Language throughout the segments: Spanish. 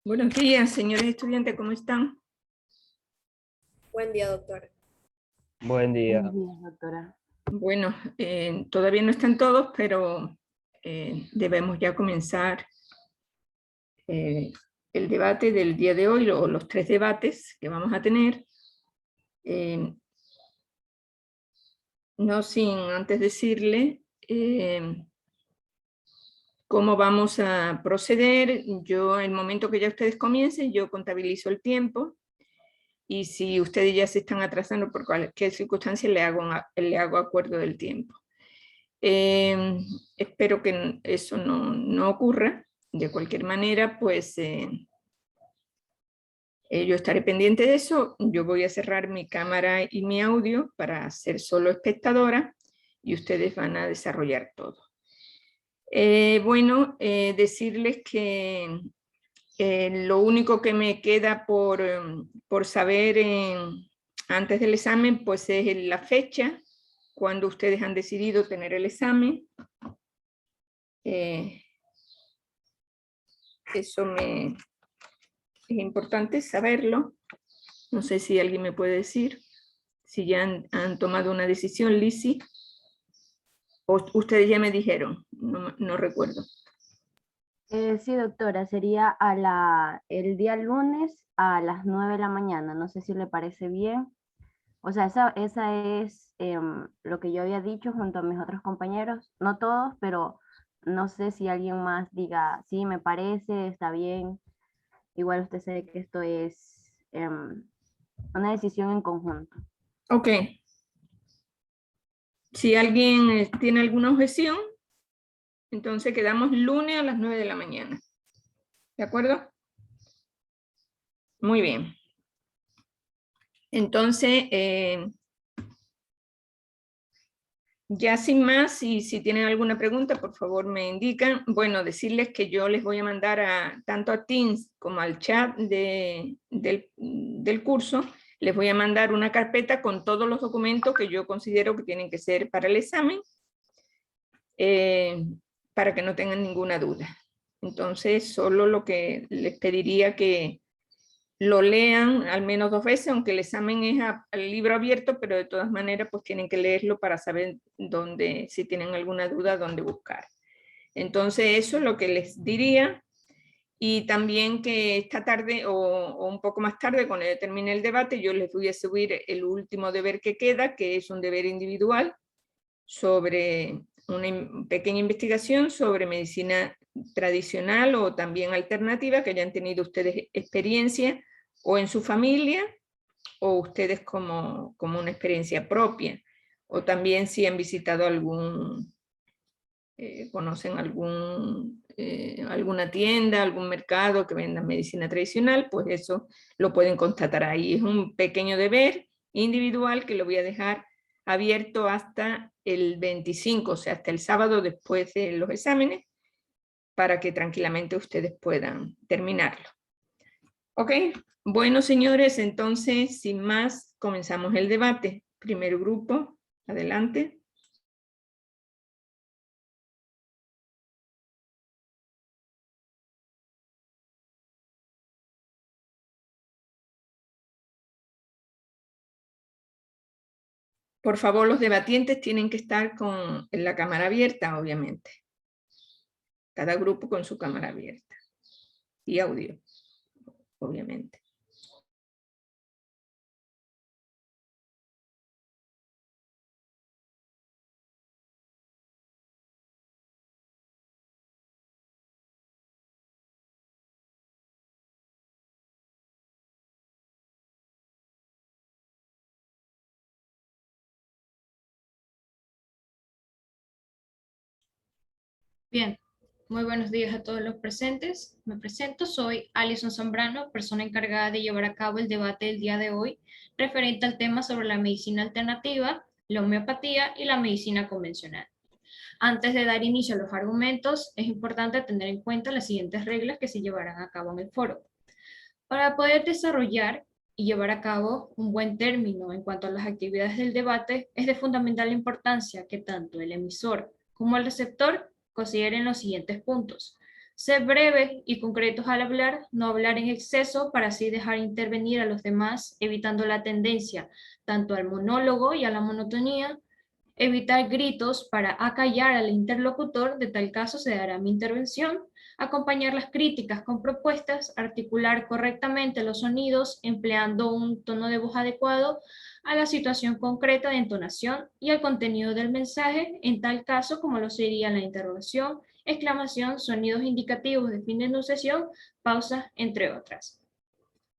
Buenos días, señores estudiantes, ¿cómo están? Buen día, doctora. Buen día. Buenos días, doctora. Bueno, todavía no están todos, pero debemos ya comenzar el debate del día de hoy, o los 3 debates que vamos a tener. No sin antes decirle cómo vamos a proceder. Yo, en el momento que ya ustedes comiencen, yo contabilizo el tiempo. Y si ustedes ya se están atrasando por cualquier circunstancia, le hago acuerdo del tiempo. Espero que eso no ocurra. De cualquier manera, pues yo estaré pendiente de eso. Yo voy a cerrar mi cámara y mi audio para ser solo espectadora y ustedes van a desarrollar todo. Bueno, decirles que lo único que me queda por saber antes del examen, pues es la fecha, cuando ustedes han decidido tener el examen. Eso es importante saberlo. No sé si alguien me puede decir si ya han tomado una decisión, Lizzy. O ustedes ya me dijeron, no recuerdo. Sí, doctora, sería el día lunes a las 9 de la mañana. No sé si le parece bien. O sea, esa es lo que yo había dicho junto a mis otros compañeros. No todos, pero no sé si alguien más diga, sí, me parece, está bien. Igual usted sabe que esto es una decisión en conjunto. Ok. Si alguien tiene alguna objeción, entonces quedamos lunes a las 9 de la mañana. ¿De acuerdo? Muy bien. Entonces, ya sin más, y si tienen alguna pregunta, por favor me indican. Bueno, decirles que yo les voy a mandar tanto a Teams como al chat del curso, les voy a mandar una carpeta con todos los documentos que yo considero que tienen que ser para el examen, para que no tengan ninguna duda. Entonces, solo lo que les pediría que lo lean al menos 2 veces, aunque el examen es al libro abierto, pero de todas maneras pues tienen que leerlo para saber dónde, si tienen alguna duda, dónde buscar. Entonces eso es lo que les diría. Y también que esta tarde o un poco más tarde, cuando ya termine el debate, yo les voy a subir el último deber que queda, que es un deber individual sobre una pequeña investigación sobre medicina tradicional o también alternativa, que hayan tenido ustedes experiencia o en su familia o ustedes como una experiencia propia, o también si han visitado conocen alguna tienda, algún mercado que venda medicina tradicional, pues eso lo pueden constatar ahí. Es un pequeño deber individual que lo voy a dejar abierto hasta el 25, o sea, hasta el sábado después de los exámenes, para que tranquilamente ustedes puedan terminarlo. ¿Ok? Bueno, señores, entonces, sin más, comenzamos el debate. Primer grupo, adelante. Por favor, los debatientes tienen que estar en la cámara abierta, obviamente. Cada grupo con su cámara abierta. Y audio, obviamente. Bien, muy buenos días a todos los presentes. Me presento, soy Alison Zambrano, persona encargada de llevar a cabo el debate del día de hoy, referente al tema sobre la medicina alternativa, la homeopatía y la medicina convencional. Antes de dar inicio a los argumentos, es importante tener en cuenta las siguientes reglas que se llevarán a cabo en el foro. Para poder desarrollar y llevar a cabo un buen término en cuanto a las actividades del debate, es de fundamental importancia que tanto el emisor como el receptor consideren los siguientes puntos. Ser breves y concretos al hablar, no hablar en exceso para así dejar intervenir a los demás, evitando la tendencia tanto al monólogo y a la monotonía. Evitar gritos para acallar al interlocutor, de tal caso se dará mi intervención. Acompañar las críticas con propuestas, articular correctamente los sonidos empleando un tono de voz adecuado a la situación concreta de entonación y al contenido del mensaje, en tal caso como lo sería la interrogación, exclamación, sonidos indicativos de fin de enunciación, pausas, entre otras.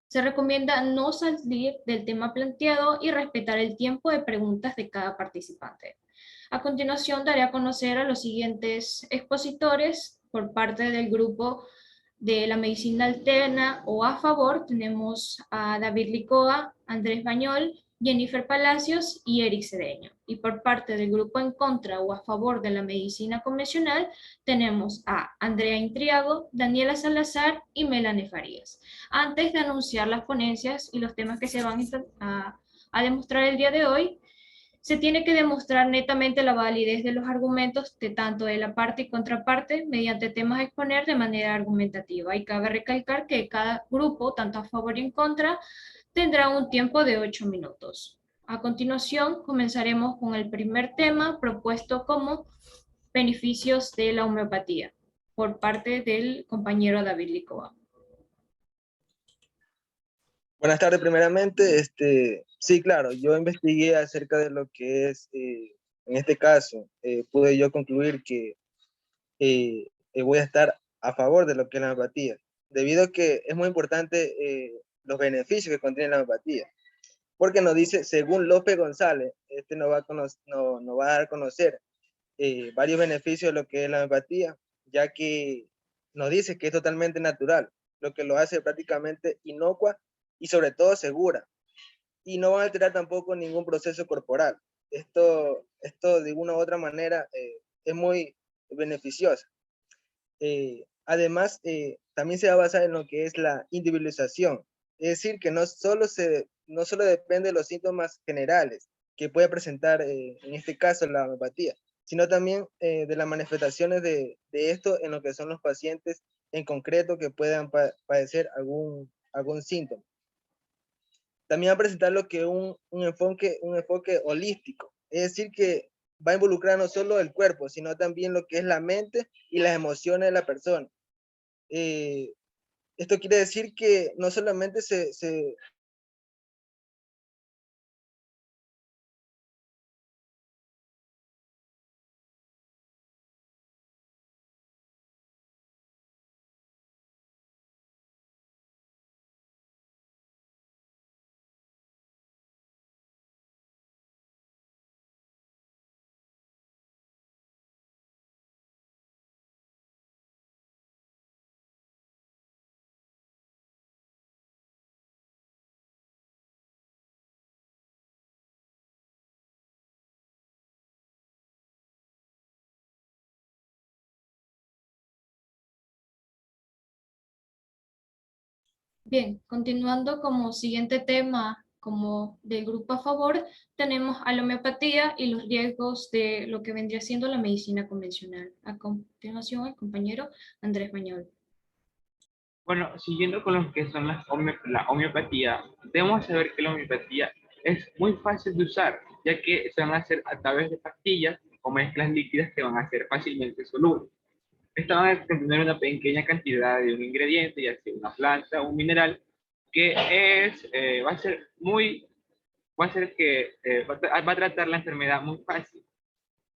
Se recomienda no salir del tema planteado y respetar el tiempo de preguntas de cada participante. A continuación, daré a conocer a los siguientes expositores por parte del grupo de la medicina alterna o a favor. Tenemos a David Licoa, Andrés Bañol, Jennifer Palacios y Eric Cedeño. Y por parte del grupo en contra o a favor de la medicina convencional, tenemos a Andrea Intriago, Daniela Salazar y Melanie Farías. Antes de anunciar las ponencias y los temas que se van a demostrar el día de hoy, se tiene que demostrar netamente la validez de los argumentos de tanto de la parte y contraparte mediante temas a exponer de manera argumentativa. Y cabe recalcar que cada grupo, tanto a favor y en contra, tendrá un tiempo de 8 minutos. A continuación, comenzaremos con el primer tema propuesto como beneficios de la homeopatía por parte del compañero David Licoa. Buenas tardes, primeramente. Sí, claro, yo investigué acerca de lo que es, en este caso, pude yo concluir que voy a estar a favor de lo que es la homeopatía, debido a que es muy importante los beneficios que contiene la homeopatía, porque nos dice, según López González, nos va a dar a conocer varios beneficios de lo que es la homeopatía, ya que nos dice que es totalmente natural, lo que lo hace prácticamente inocua y sobre todo segura, y no va a alterar tampoco ningún proceso corporal. Esto de una u otra manera es muy beneficioso. Además, también se va a basar en lo que es la individualización, es decir, que no solo depende de los síntomas generales que puede presentar, en este caso, la homeopatía, sino también de las manifestaciones de esto en lo que son los pacientes en concreto que puedan padecer algún síntoma. También va a presentar lo que un enfoque holístico, es decir, que va a involucrar no solo el cuerpo, sino también lo que es la mente y las emociones de la persona. Esto quiere decir que no solamente se Bien, continuando como siguiente tema, como del grupo a favor, tenemos a la homeopatía y los riesgos de lo que vendría siendo la medicina convencional. A continuación, el compañero Andrés Bañol. Bueno, siguiendo con lo que son la homeopatía, debemos saber que la homeopatía es muy fácil de usar, ya que se van a hacer a través de pastillas o mezclas líquidas que van a ser fácilmente solubles. Estas van a contener una pequeña cantidad de un ingrediente, ya sea una planta o un mineral, que va a tratar la enfermedad muy fácil.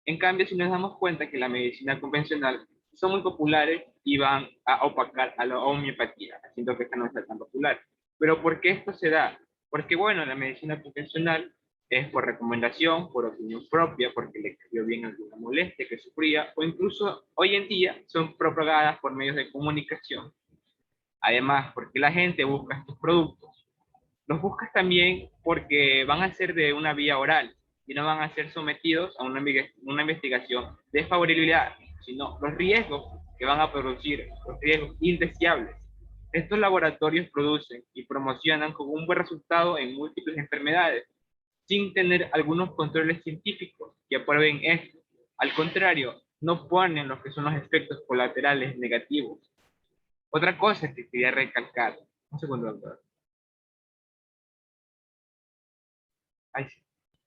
En cambio, si nos damos cuenta que la medicina convencional son muy populares y van a opacar a la homeopatía, haciendo que esta no sea tan popular. Pero ¿por qué esto se da? Porque, bueno, la medicina convencional es por recomendación, por opinión propia, porque le cayó bien alguna molestia que sufría, o incluso hoy en día son propagadas por medios de comunicación. Además, porque la gente busca estos productos. Los buscas también porque van a ser de una vía oral y no van a ser sometidos a una investigación de favorabilidad, sino los riesgos que van a producir, los riesgos indeseables. Estos laboratorios producen y promocionan con un buen resultado en múltiples enfermedades, sin tener algunos controles científicos que aprueben esto. Al contrario, no ponen lo que son los efectos colaterales negativos. Otra cosa que quería recalcar, un segundo, doctor. Ahí sí.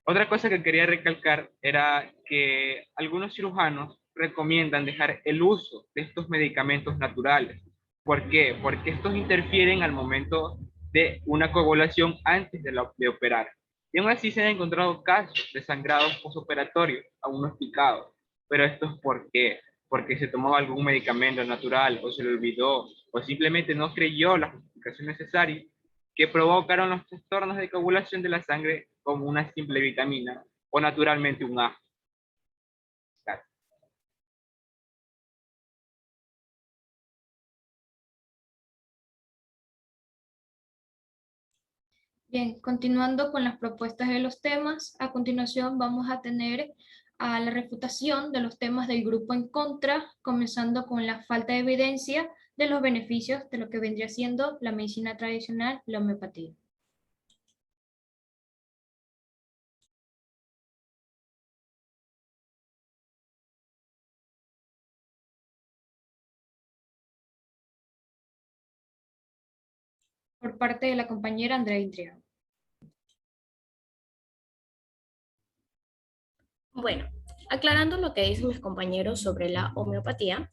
Otra cosa que quería recalcar era que algunos cirujanos recomiendan dejar el uso de estos medicamentos naturales. ¿Por qué? Porque estos interfieren al momento de una coagulación antes de operar. Y aún así se han encontrado casos de sangrados postoperatorios, aún no explicados. Pero esto es ¿por qué? Porque se tomó algún medicamento natural o se le olvidó o simplemente no creyó la justificación necesaria que provocaron los trastornos de coagulación de la sangre como una simple vitamina o naturalmente un ajo. Gracias. Bien, continuando con las propuestas de los temas, a continuación vamos a tener a la refutación de los temas del grupo en contra, comenzando con la falta de evidencia de los beneficios de lo que vendría siendo la medicina tradicional, la homeopatía. Por parte de la compañera Andrea Intriago. Bueno, aclarando lo que dicen mis compañeros sobre la homeopatía,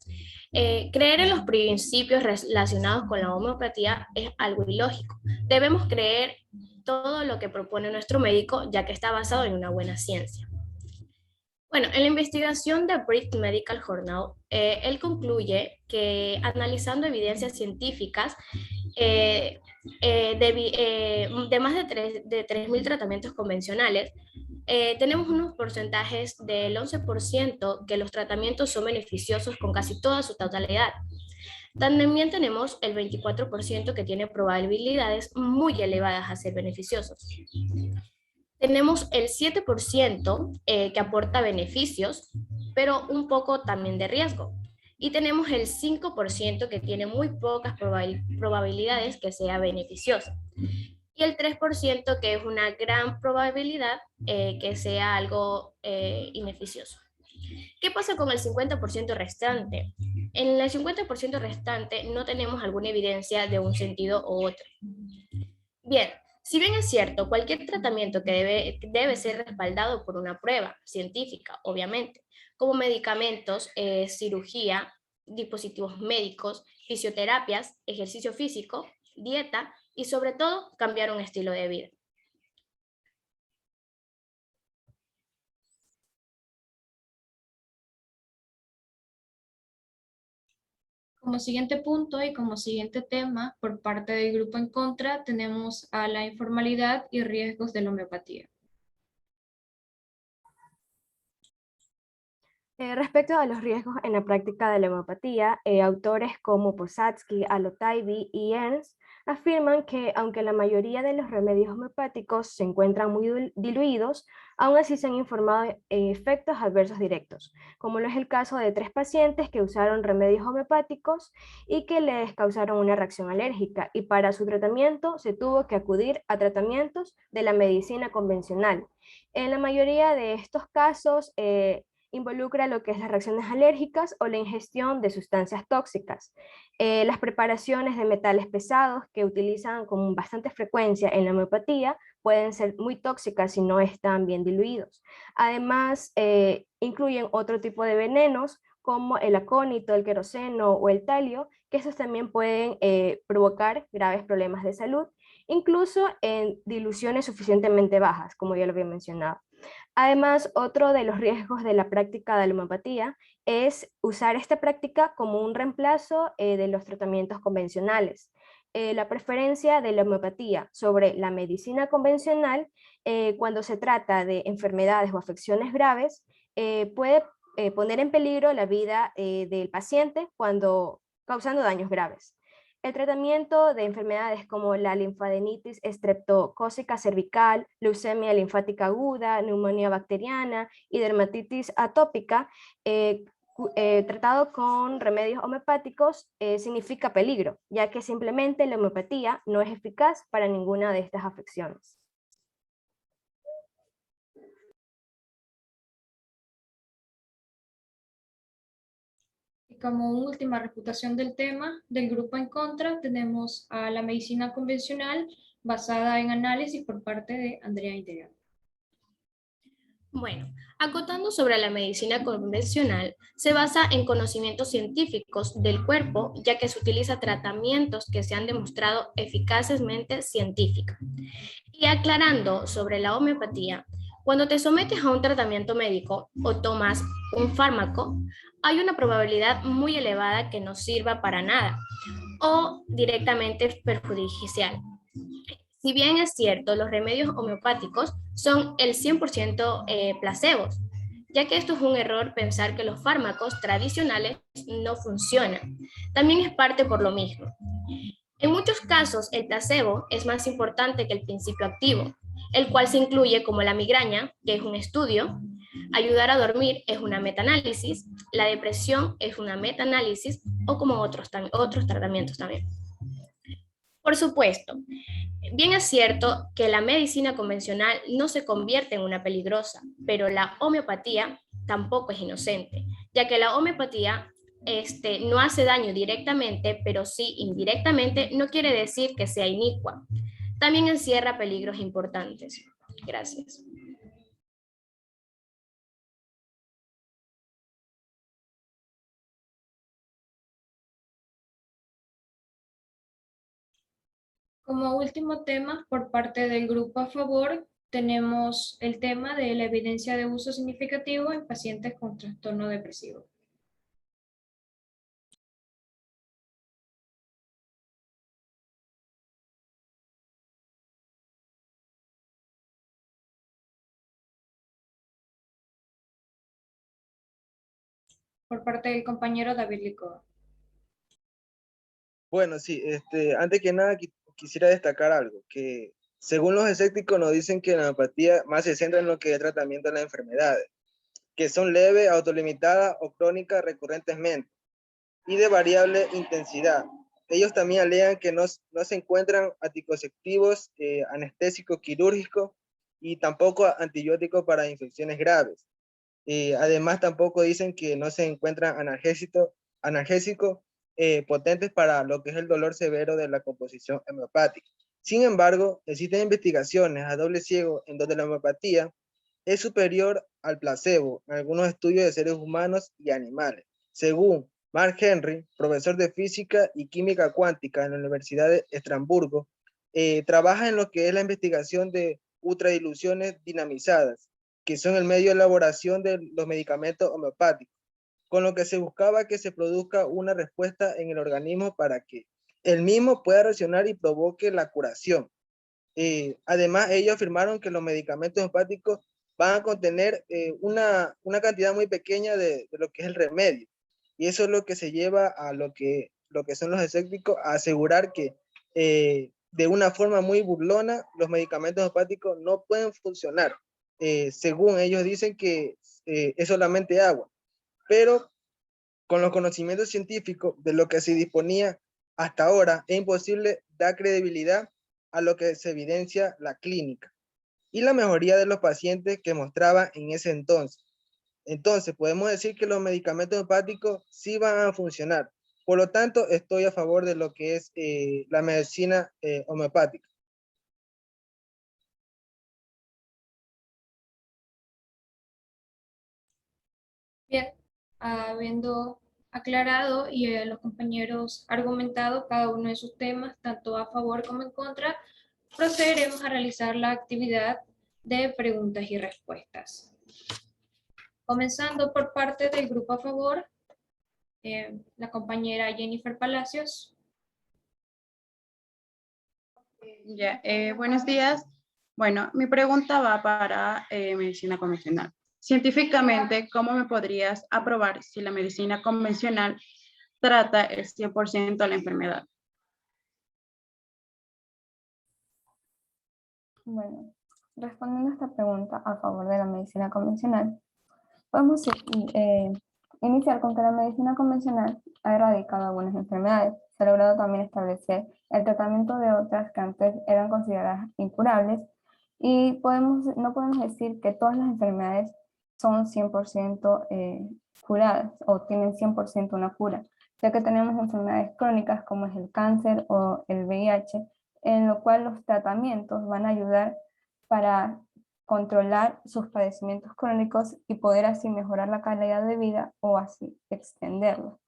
creer en los principios relacionados con la homeopatía es algo ilógico. Debemos creer todo lo que propone nuestro médico, ya que está basado en una buena ciencia. Bueno, en la investigación de British Medical Journal, él concluye que analizando evidencias científicas de más de 3.000 tratamientos convencionales, tenemos unos porcentajes del 11% que los tratamientos son beneficiosos con casi toda su totalidad. También tenemos el 24% que tiene probabilidades muy elevadas a ser beneficiosos. Tenemos el 7% que aporta beneficios, pero un poco también de riesgo. Y tenemos el 5% que tiene muy pocas probabilidades que sea beneficioso. Y el 3% que es una gran probabilidad que sea algo ineficioso. ¿Qué pasa con el 50% restante? En el 50% restante no tenemos alguna evidencia de un sentido u otro. Bien, si bien es cierto, cualquier tratamiento que debe ser respaldado por una prueba científica, obviamente, como medicamentos, cirugía, dispositivos médicos, fisioterapias, ejercicio físico, dieta y sobre todo cambiar un estilo de vida. Como siguiente punto y como siguiente tema, por parte del grupo en contra, tenemos a la informalidad y riesgos de la homeopatía. Respecto a los riesgos en la práctica de la homeopatía, autores como Posadsky, Alotaibi y Ernst afirman que aunque la mayoría de los remedios homeopáticos se encuentran muy diluidos, aún así se han informado en efectos adversos directos, como lo es el caso de 3 pacientes que usaron remedios homeopáticos y que les causaron una reacción alérgica, y para su tratamiento se tuvo que acudir a tratamientos de la medicina convencional. En la mayoría de estos casos, involucra lo que es las reacciones alérgicas o la ingestión de sustancias tóxicas. Las preparaciones de metales pesados que utilizan con bastante frecuencia en la homeopatía pueden ser muy tóxicas si no están bien diluidos. Además, incluyen otro tipo de venenos como el acónito, el queroseno o el talio, que esos también pueden provocar graves problemas de salud, incluso en diluciones suficientemente bajas, como ya lo había mencionado. Además, otro de los riesgos de la práctica de la homeopatía es usar esta práctica como un reemplazo de los tratamientos convencionales. La preferencia de la homeopatía sobre la medicina convencional cuando se trata de enfermedades o afecciones graves puede poner en peligro la vida del paciente causando daños graves. El tratamiento de enfermedades como la linfadenitis estreptocócica cervical, leucemia linfática aguda, neumonía bacteriana y dermatitis atópica, tratado con remedios homeopáticos, significa peligro, ya que simplemente la homeopatía no es eficaz para ninguna de estas afecciones. como última refutación del tema, del grupo en contra, tenemos a la medicina convencional basada en análisis por parte de Andrea Integral. Bueno, acotando sobre la medicina convencional, se basa en conocimientos científicos del cuerpo, ya que se utiliza tratamientos que se han demostrado eficazmente científicos. Y aclarando sobre la homeopatía, cuando te sometes a un tratamiento médico o tomas un fármaco, hay una probabilidad muy elevada que no sirva para nada o directamente perjudicial. Si bien es cierto, los remedios homeopáticos son el 100% placebos, ya que esto es un error pensar que los fármacos tradicionales no funcionan. También es parte por lo mismo. En muchos casos, el placebo es más importante que el principio activo, el cual se incluye como la migraña, que es un estudio, ayudar a dormir es una metaanálisis, la depresión es una metaanálisis, o como otros tratamientos también. Por supuesto, bien es cierto que la medicina convencional no se convierte en una peligrosa, pero la homeopatía tampoco es inocente, ya que la homeopatía no hace daño directamente, pero sí indirectamente, no quiere decir que sea inicua. También encierra peligros importantes. Gracias. Como último tema, por parte del grupo a favor, tenemos el tema de la evidencia de uso significativo en pacientes con trastorno depresivo. Por parte del compañero David Licoa. Bueno, sí, antes que nada quisiera destacar algo, que según los escépticos nos dicen que la homeopatía más se centra en lo que es el tratamiento de las enfermedades, que son leves, autolimitadas o crónicas recurrentemente y de variable intensidad. Ellos también alegan que no se encuentran anticonceptivos, anestésicos quirúrgicos y tampoco antibióticos para infecciones graves. Además, tampoco dicen que no se encuentran analgésicos potentes para lo que es el dolor severo de la composición homeopática. Sin embargo, existen investigaciones a doble ciego en donde la homeopatía es superior al placebo en algunos estudios de seres humanos y animales. Según Mark Henry, profesor de física y química cuántica en la Universidad de Estrasburgo, trabaja en lo que es la investigación de ultradiluciones dinamizadas, que son el medio de elaboración de los medicamentos homeopáticos, con lo que se buscaba que se produzca una respuesta en el organismo para que el mismo pueda reaccionar y provoque la curación. Además, ellos afirmaron que los medicamentos homeopáticos van a contener una cantidad muy pequeña de lo que es el remedio. Y eso es lo que se lleva a lo que son los escépticos a asegurar que de una forma muy burlona los medicamentos homeopáticos no pueden funcionar. Según ellos dicen que es solamente agua, pero con los conocimientos científicos de lo que se disponía hasta ahora, es imposible dar credibilidad a lo que se evidencia la clínica y la mejoría de los pacientes que mostraba en ese entonces. Entonces, podemos decir que los medicamentos homeopáticos sí van a funcionar. Por lo tanto, estoy a favor de lo que es la medicina homeopática. Bien, habiendo aclarado y los compañeros argumentado cada uno de sus temas, tanto a favor como en contra, procederemos a realizar la actividad de preguntas y respuestas. Comenzando por parte del grupo a favor, la compañera Jennifer Palacios. Ya, buenos días. Bueno, mi pregunta va para medicina convencional. Científicamente, ¿cómo me podrías aprobar si la medicina convencional trata el 100% de la enfermedad? Bueno, respondiendo a esta pregunta a favor de la medicina convencional, podemos iniciar con que la medicina convencional ha erradicado algunas enfermedades. Se ha logrado también establecer el tratamiento de otras que antes eran consideradas incurables y no podemos decir que todas las enfermedades son 100% curadas o tienen 100% una cura, ya que tenemos enfermedades crónicas como es el cáncer o el VIH, en lo cual los tratamientos van a ayudar para controlar sus padecimientos crónicos y poder así mejorar la calidad de vida o así extenderlo.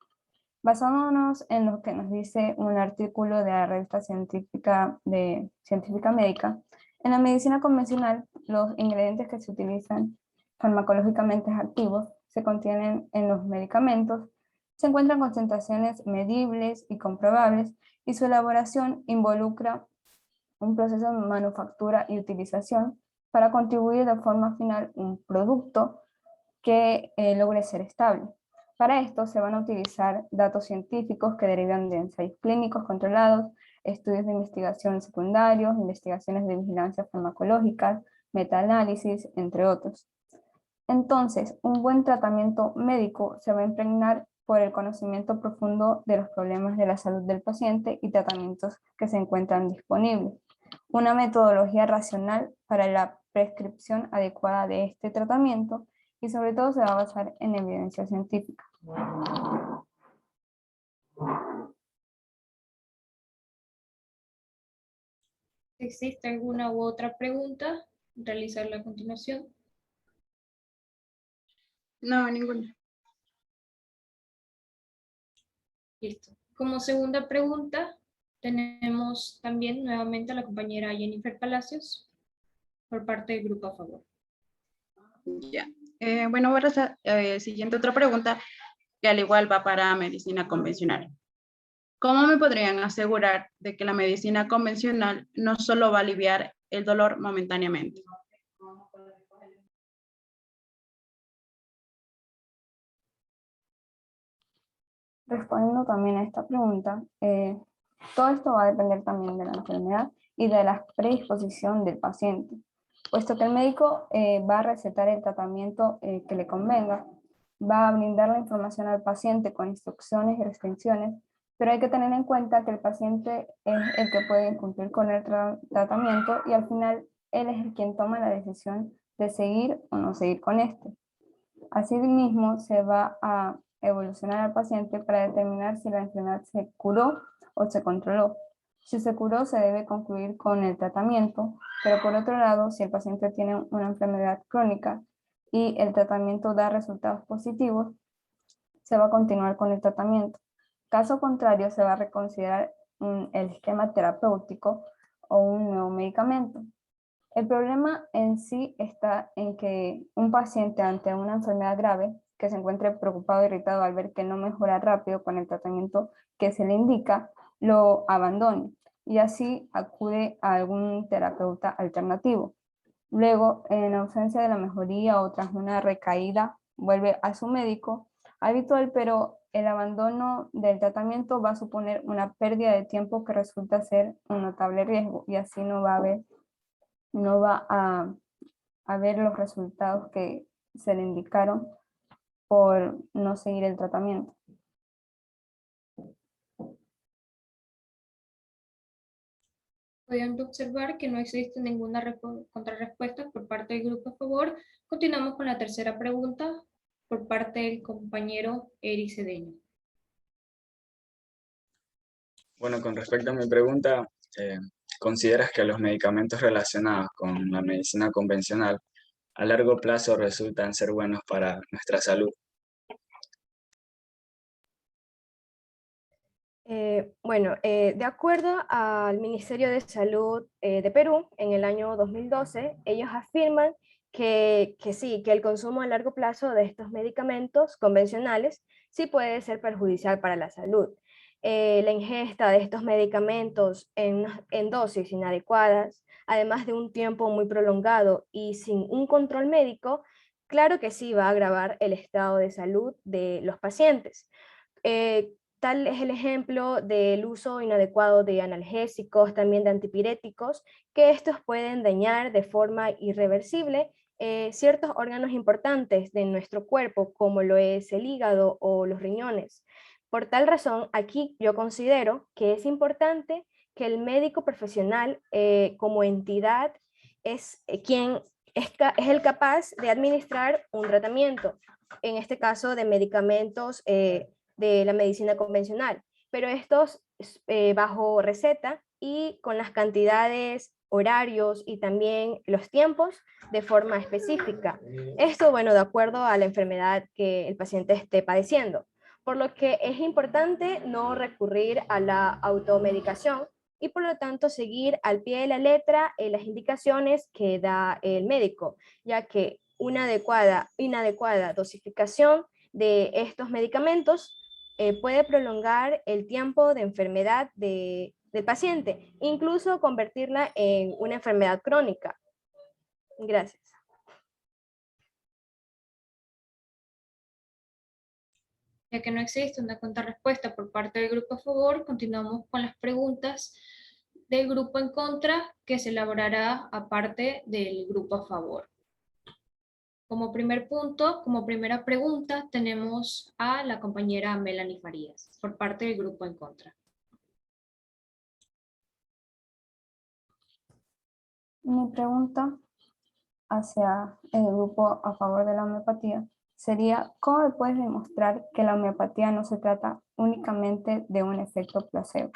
Basándonos en lo que nos dice un artículo de la revista científica médica, en la medicina convencional los ingredientes que se utilizan farmacológicamente activos se contienen en los medicamentos, se encuentran concentraciones medibles y comprobables y su elaboración involucra un proceso de manufactura y utilización para contribuir de forma final un producto que logre ser estable. Para esto se van a utilizar datos científicos que derivan de ensayos clínicos controlados, estudios de investigación secundarios, investigaciones de vigilancia farmacológica, metaanálisis, entre otros. Entonces, un buen tratamiento médico se va a impregnar por el conocimiento profundo de los problemas de la salud del paciente y tratamientos que se encuentran disponibles. Una metodología racional para la prescripción adecuada de este tratamiento y sobre todo se va a basar en evidencia científica. ¿Existe alguna u otra pregunta? Realizarla a continuación. No, ninguna. Listo. Como segunda pregunta, tenemos también nuevamente a la compañera Jennifer Palacios por parte del grupo a favor. Ya. Bueno, ahora siguiente otra pregunta, que al igual va para medicina convencional. ¿Cómo me podrían asegurar de que la medicina convencional no solo va a aliviar el dolor momentáneamente? Respondiendo también a esta pregunta, todo esto va a depender también de la enfermedad y de la predisposición del paciente, puesto que el médico va a recetar el tratamiento que le convenga, va a brindar la información al paciente con instrucciones y restricciones, pero hay que tener en cuenta que el paciente es el que puede cumplir con el tratamiento y al final él es el quien toma la decisión de seguir o no seguir con este. Asimismo, se va a evolucionar al paciente para determinar si la enfermedad se curó o se controló. Si se curó, se debe concluir con el tratamiento, pero por otro lado, si el paciente tiene una enfermedad crónica y el tratamiento da resultados positivos, se va a continuar con el tratamiento. Caso contrario, se va a reconsiderar el esquema terapéutico o un nuevo medicamento. El problema en sí está en que un paciente ante una enfermedad grave que se encuentre preocupado o irritado al ver que no mejora rápido con el tratamiento que se le indica, lo abandone y así acude a algún terapeuta alternativo. Luego, en ausencia de la mejoría o tras una recaída, vuelve a su médico habitual, pero el abandono del tratamiento va a suponer una pérdida de tiempo que resulta ser un notable riesgo y así no va a ver los resultados que se le indicaron por no seguir el tratamiento. Pueden observar que no existe ninguna contrarrespuesta por parte del grupo a favor. Continuamos con la tercera pregunta por parte del compañero Eri Cedeño. Bueno, con respecto a mi pregunta, ¿consideras que los medicamentos relacionados con la medicina convencional a largo plazo resultan ser buenos para nuestra salud? De acuerdo al Ministerio de Salud de Perú, en el año 2012, ellos afirman que sí, que el consumo a largo plazo de estos medicamentos convencionales sí puede ser perjudicial para la salud. La ingesta de estos medicamentos en dosis inadecuadas, además de un tiempo muy prolongado y sin un control médico, claro que sí va a agravar el estado de salud de los pacientes. Tal es el ejemplo del uso inadecuado de analgésicos, también de antipiréticos, que estos pueden dañar de forma irreversible ciertos órganos importantes de nuestro cuerpo, como lo es el hígado o los riñones. Por tal razón, aquí yo considero que es importante que el médico profesional como entidad es quien es el capaz de administrar un tratamiento, en este caso de medicamentos de la medicina convencional, pero estos bajo receta y con las cantidades, horarios y también los tiempos de forma específica. Esto, bueno, de acuerdo a la enfermedad que el paciente esté padeciendo, por lo que es importante no recurrir a la automedicación y por lo tanto seguir al pie de la letra las indicaciones que da el médico, ya que una inadecuada dosificación de estos medicamentos puede prolongar el tiempo de enfermedad del paciente, incluso convertirla en una enfermedad crónica. Gracias. Ya que no existe una contrarrespuesta por parte del grupo a favor, continuamos con las preguntas del grupo en contra, que se elaborará aparte del grupo a favor. Como primer punto, como primera pregunta, tenemos a la compañera Melanie Farías, por parte del grupo en contra. Mi pregunta hacia el grupo a favor de la homeopatía sería, ¿cómo me puedes demostrar que la homeopatía no se trata únicamente de un efecto placebo?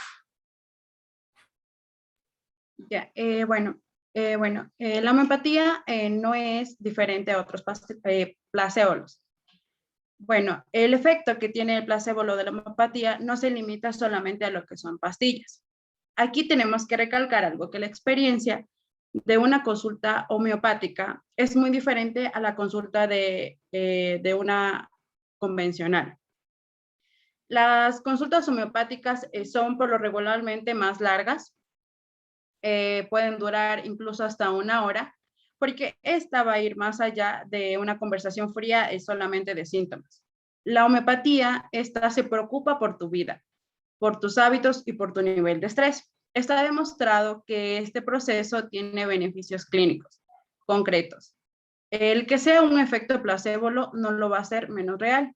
Ya, la homeopatía no es diferente a otros placebos. Bueno, el efecto que tiene el placebo de la homeopatía no se limita solamente a lo que son pastillas. Aquí tenemos que recalcar algo, que la experiencia de una consulta homeopática es muy diferente a la consulta de una convencional. Las consultas homeopáticas son por lo regularmente más largas, pueden durar incluso hasta 1 hora, porque esta va a ir más allá de una conversación fría solamente de síntomas. La homeopatía, esta se preocupa por tu vida, por tus hábitos y por tu nivel de estrés. Está demostrado que este proceso tiene beneficios clínicos concretos. El que sea un efecto placebo no lo va a hacer menos real.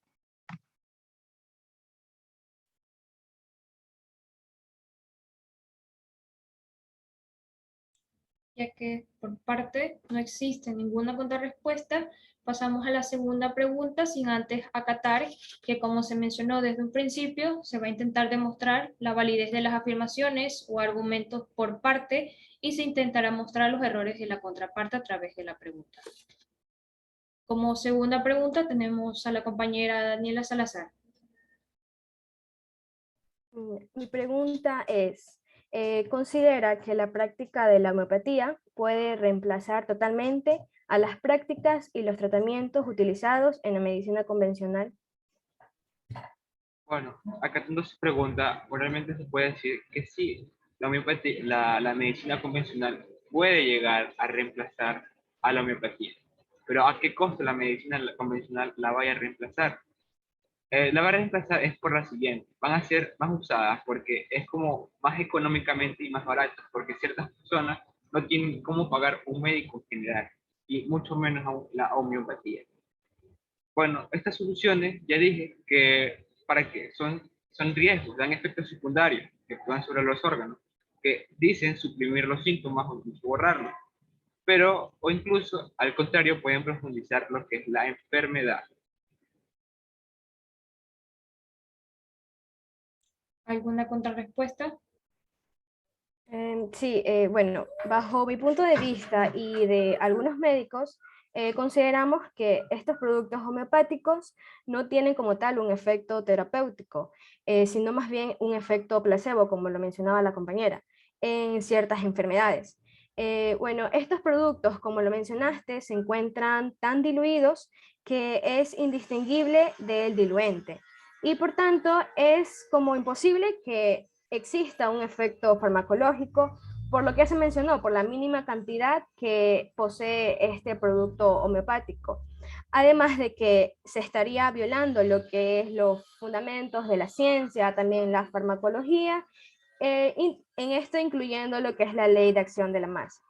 Ya que por parte no existe ninguna contrarrespuesta, pasamos a la segunda pregunta sin antes acatar que, como se mencionó desde un principio, se va a intentar demostrar la validez de las afirmaciones o argumentos por parte y se intentará mostrar los errores de la contraparte a través de la pregunta. Como segunda pregunta tenemos a la compañera Daniela Salazar. Mi pregunta es, ¿considera que la práctica de la homeopatía puede reemplazar totalmente a las prácticas y los tratamientos utilizados en la medicina convencional? Bueno, acatando su pregunta, realmente se puede decir que sí, la homeopatía, la medicina convencional puede llegar a reemplazar a la homeopatía. Pero ¿a qué costo la medicina convencional la vaya a reemplazar? La va a reemplazar es por la siguiente: van a ser más usadas porque es como más económicamente y más barato, porque ciertas personas no tienen cómo pagar un médico en general, y mucho menos la homeopatía. Bueno, estas soluciones, ya dije que para que son riesgos, dan efectos secundarios que actúan sobre los órganos, que dicen suprimir los síntomas o incluso borrarlos, pero o incluso al contrario pueden profundizar lo que es la enfermedad. ¿Alguna contrarrespuesta? Sí, bueno, bajo mi punto de vista y de algunos médicos, consideramos que estos productos homeopáticos no tienen como tal un efecto terapéutico, sino más bien un efecto placebo, como lo mencionaba la compañera, en ciertas enfermedades. Bueno, estos productos, como lo mencionaste, se encuentran tan diluidos que es indistinguible del diluente y por tanto es como imposible que exista un efecto farmacológico, por lo que se mencionó, por la mínima cantidad que posee este producto homeopático. Además de que se estaría violando lo que es los fundamentos de la ciencia, también la farmacología, en esto incluyendo lo que es la ley de acción de la masa.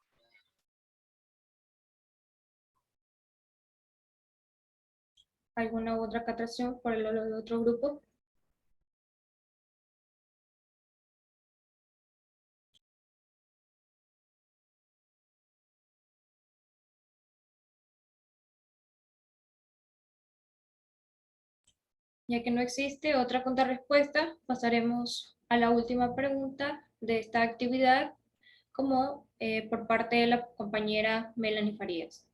¿Alguna otra aclaración por el otro grupo? Ya que no existe otra contrarrespuesta, pasaremos a la última pregunta de esta actividad, como por parte de la compañera Melanie Farías.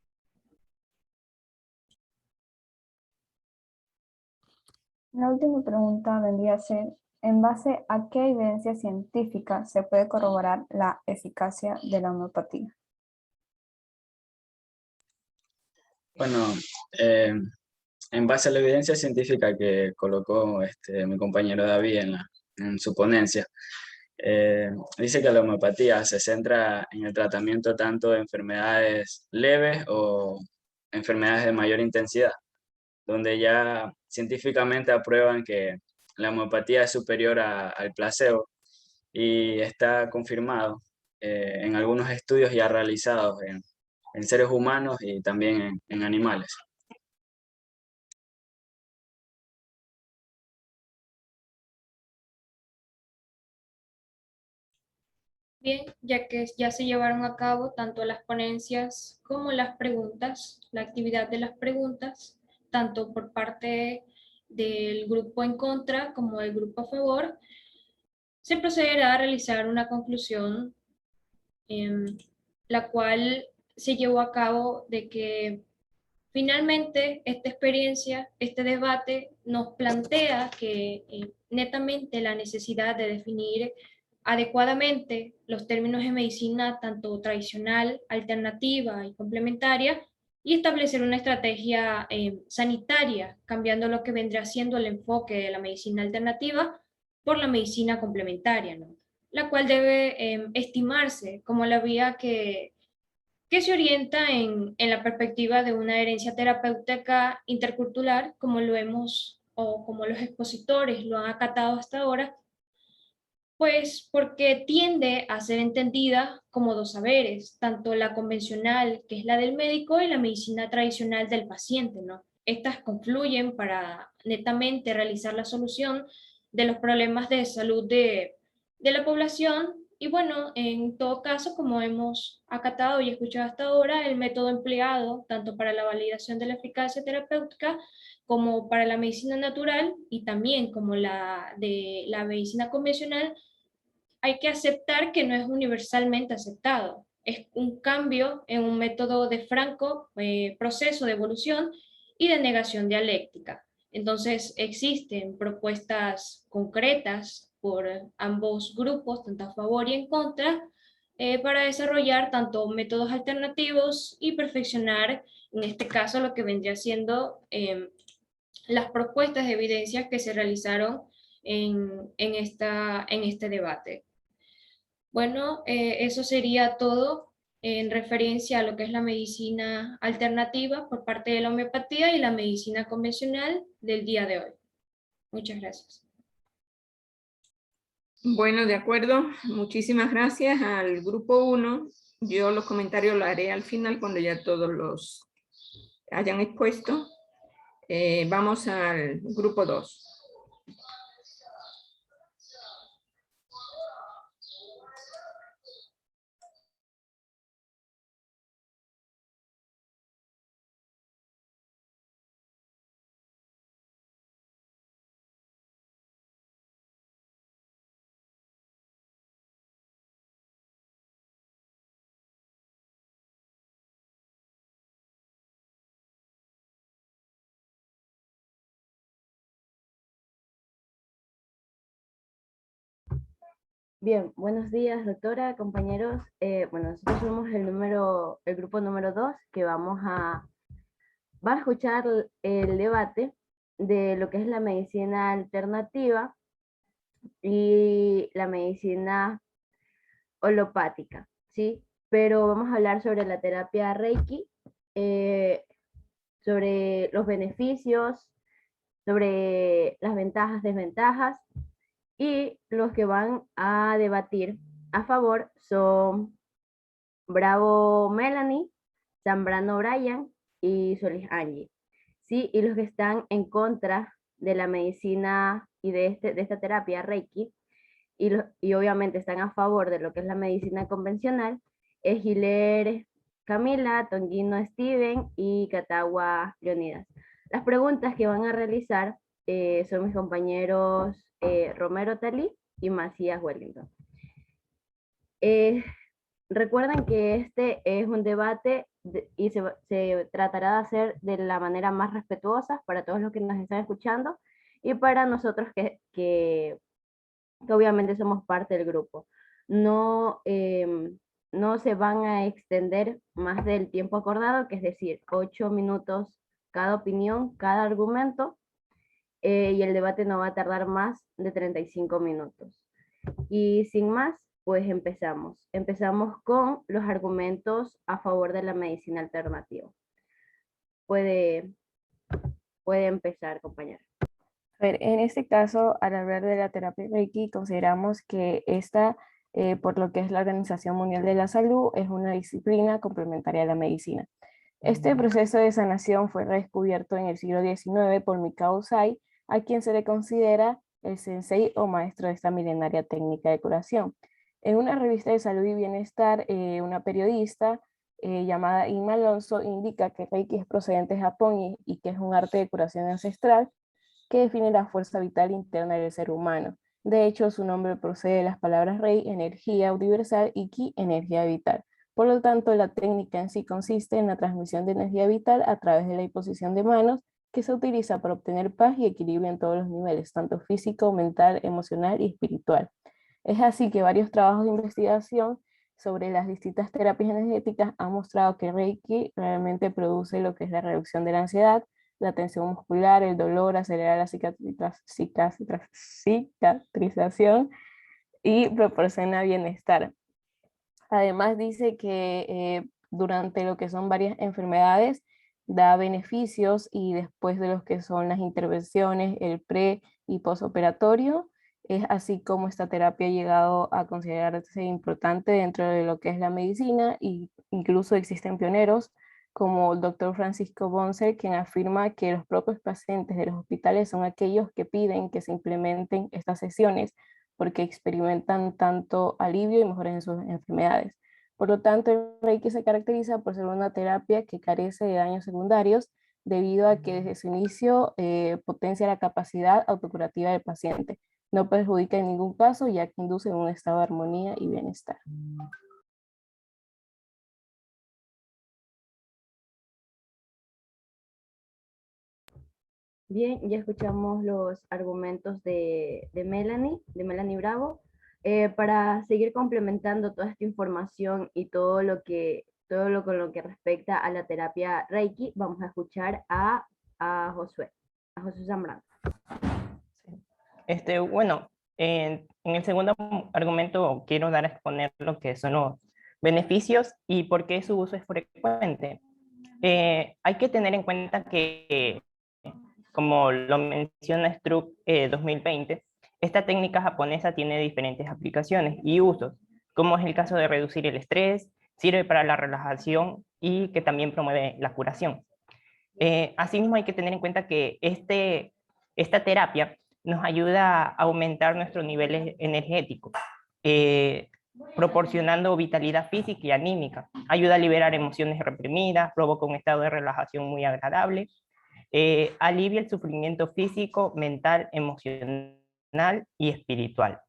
La última pregunta vendría a ser, ¿en base a qué evidencia científica se puede corroborar la eficacia de la homeopatía? Bueno, en base a la evidencia científica que colocó mi compañero David en su ponencia, dice que la homeopatía se centra en el tratamiento tanto de enfermedades leves o enfermedades de mayor intensidad, donde ya científicamente aprueban que la homeopatía es superior al placebo y está confirmado en algunos estudios ya realizados en seres humanos y también en animales. Bien, ya que ya se llevaron a cabo tanto las ponencias como las preguntas, la actividad de las preguntas, tanto por parte del grupo en contra como del grupo a favor, se procederá a realizar una conclusión, la cual se llevó a cabo de que finalmente esta experiencia, este debate nos plantea que netamente la necesidad de definir adecuadamente los términos de medicina tanto tradicional, alternativa y complementaria, y establecer una estrategia sanitaria, cambiando lo que vendría siendo el enfoque de la medicina alternativa por la medicina complementaria, ¿no? La cual debe estimarse como la vía que se orienta en la perspectiva de una herencia terapéutica intercultural, como lo hemos o como los expositores lo han acatado hasta ahora, pues porque tiende a ser entendida como dos saberes, tanto la convencional, que es la del médico, y la medicina tradicional del paciente, ¿no? Estas confluyen para netamente realizar la solución de los problemas de salud de la población. Y bueno, en todo caso, como hemos acatado y escuchado hasta ahora, el método empleado tanto para la validación de la eficacia terapéutica como para la medicina natural y también como la de la medicina convencional, hay que aceptar que no es universalmente aceptado. Es un cambio en un método de franco proceso de evolución y de negación dialéctica. Entonces existen propuestas concretas por ambos grupos, tanto a favor y en contra, para desarrollar tanto métodos alternativos y perfeccionar, en este caso, lo que vendría siendo las propuestas de evidencias que se realizaron en este debate. Bueno, eso sería todo en referencia a lo que es la medicina alternativa por parte de la homeopatía y la medicina convencional del día de hoy. Muchas gracias. Bueno, de acuerdo. Muchísimas gracias al grupo 1. Yo los comentarios los haré al final cuando ya todos los hayan expuesto. Vamos al grupo 2. Bien, buenos días, doctora, compañeros. Bueno, nosotros somos el grupo número 2, que va a escuchar el debate de lo que es la medicina alternativa y la medicina holopática, ¿sí? Pero vamos a hablar sobre la terapia Reiki, sobre los beneficios, sobre las ventajas, desventajas, y los que van a debatir a favor son Bravo Melanie, Zambrano Brian y Solís Angie. ¿Sí? Y los que están en contra de la medicina y de esta terapia Reiki, y obviamente están a favor de lo que es la medicina convencional, es Giler Camila, Tongino Steven y Catagua Leonidas. Las preguntas que van a realizar son mis compañeros Romero Talí y Macías Wellington. Recuerden que este es un debate y se tratará de hacer de la manera más respetuosa para todos los que nos están escuchando y para nosotros que obviamente somos parte del grupo. No, no se van a extender más del tiempo acordado, que es decir, 8 minutos cada opinión, cada argumento, y el debate no va a tardar más de 35 minutos. Y sin más, pues empezamos. Empezamos con los argumentos a favor de la medicina alternativa. Puede empezar, compañero. A ver, en este caso, al hablar de la terapia Reiki, consideramos que esta, por lo que es la Organización Mundial de la Salud, es una disciplina complementaria a la medicina. Este proceso de sanación fue redescubierto en el siglo XIX por Mikao Usai, a quien se le considera el sensei o maestro de esta milenaria técnica de curación. En una revista de salud y bienestar, una periodista llamada Inma Alonso indica que Reiki es procedente de Japón y que es un arte de curación ancestral que define la fuerza vital interna del ser humano. De hecho, su nombre procede de las palabras Rei, energía universal, y Ki, energía vital. Por lo tanto, la técnica en sí consiste en la transmisión de energía vital a través de la imposición de manos, que se utiliza para obtener paz y equilibrio en todos los niveles, tanto físico, mental, emocional y espiritual. Es así que varios trabajos de investigación sobre las distintas terapias energéticas han mostrado que Reiki realmente produce lo que es la reducción de la ansiedad, la tensión muscular, el dolor, acelera la cicatrización y proporciona bienestar. Además dice que durante lo que son varias enfermedades da beneficios y después de lo que son las intervenciones, el pre y postoperatorio, es así como esta terapia ha llegado a considerarse importante dentro de lo que es la medicina, e incluso existen pioneros como el doctor Francisco Bonser, quien afirma que los propios pacientes de los hospitales son aquellos que piden que se implementen estas sesiones porque experimentan tanto alivio y mejoras en sus enfermedades. Por lo tanto, el Reiki se caracteriza por ser una terapia que carece de daños secundarios debido a que desde su inicio potencia la capacidad autocurativa del paciente. No perjudica en ningún caso, ya que induce un estado de armonía y bienestar. Bien, ya escuchamos los argumentos de Melanie Bravo. Para seguir complementando toda esta información y todo lo con lo que respecta a la terapia Reiki, vamos a escuchar a Josué Zambrano. Bueno, en el segundo argumento quiero dar a exponer lo que son los beneficios y por qué su uso es frecuente. Hay que tener en cuenta que, como lo menciona Struck 2020, esta técnica japonesa tiene diferentes aplicaciones y usos, como es el caso de reducir el estrés, sirve para la relajación y que también promueve la curación. Asimismo, hay que tener en cuenta que esta terapia nos ayuda a aumentar nuestro nivel energético, proporcionando vitalidad física y anímica, ayuda a liberar emociones reprimidas, provoca un estado de relajación muy agradable, alivia el sufrimiento físico, mental, emocional y espiritual.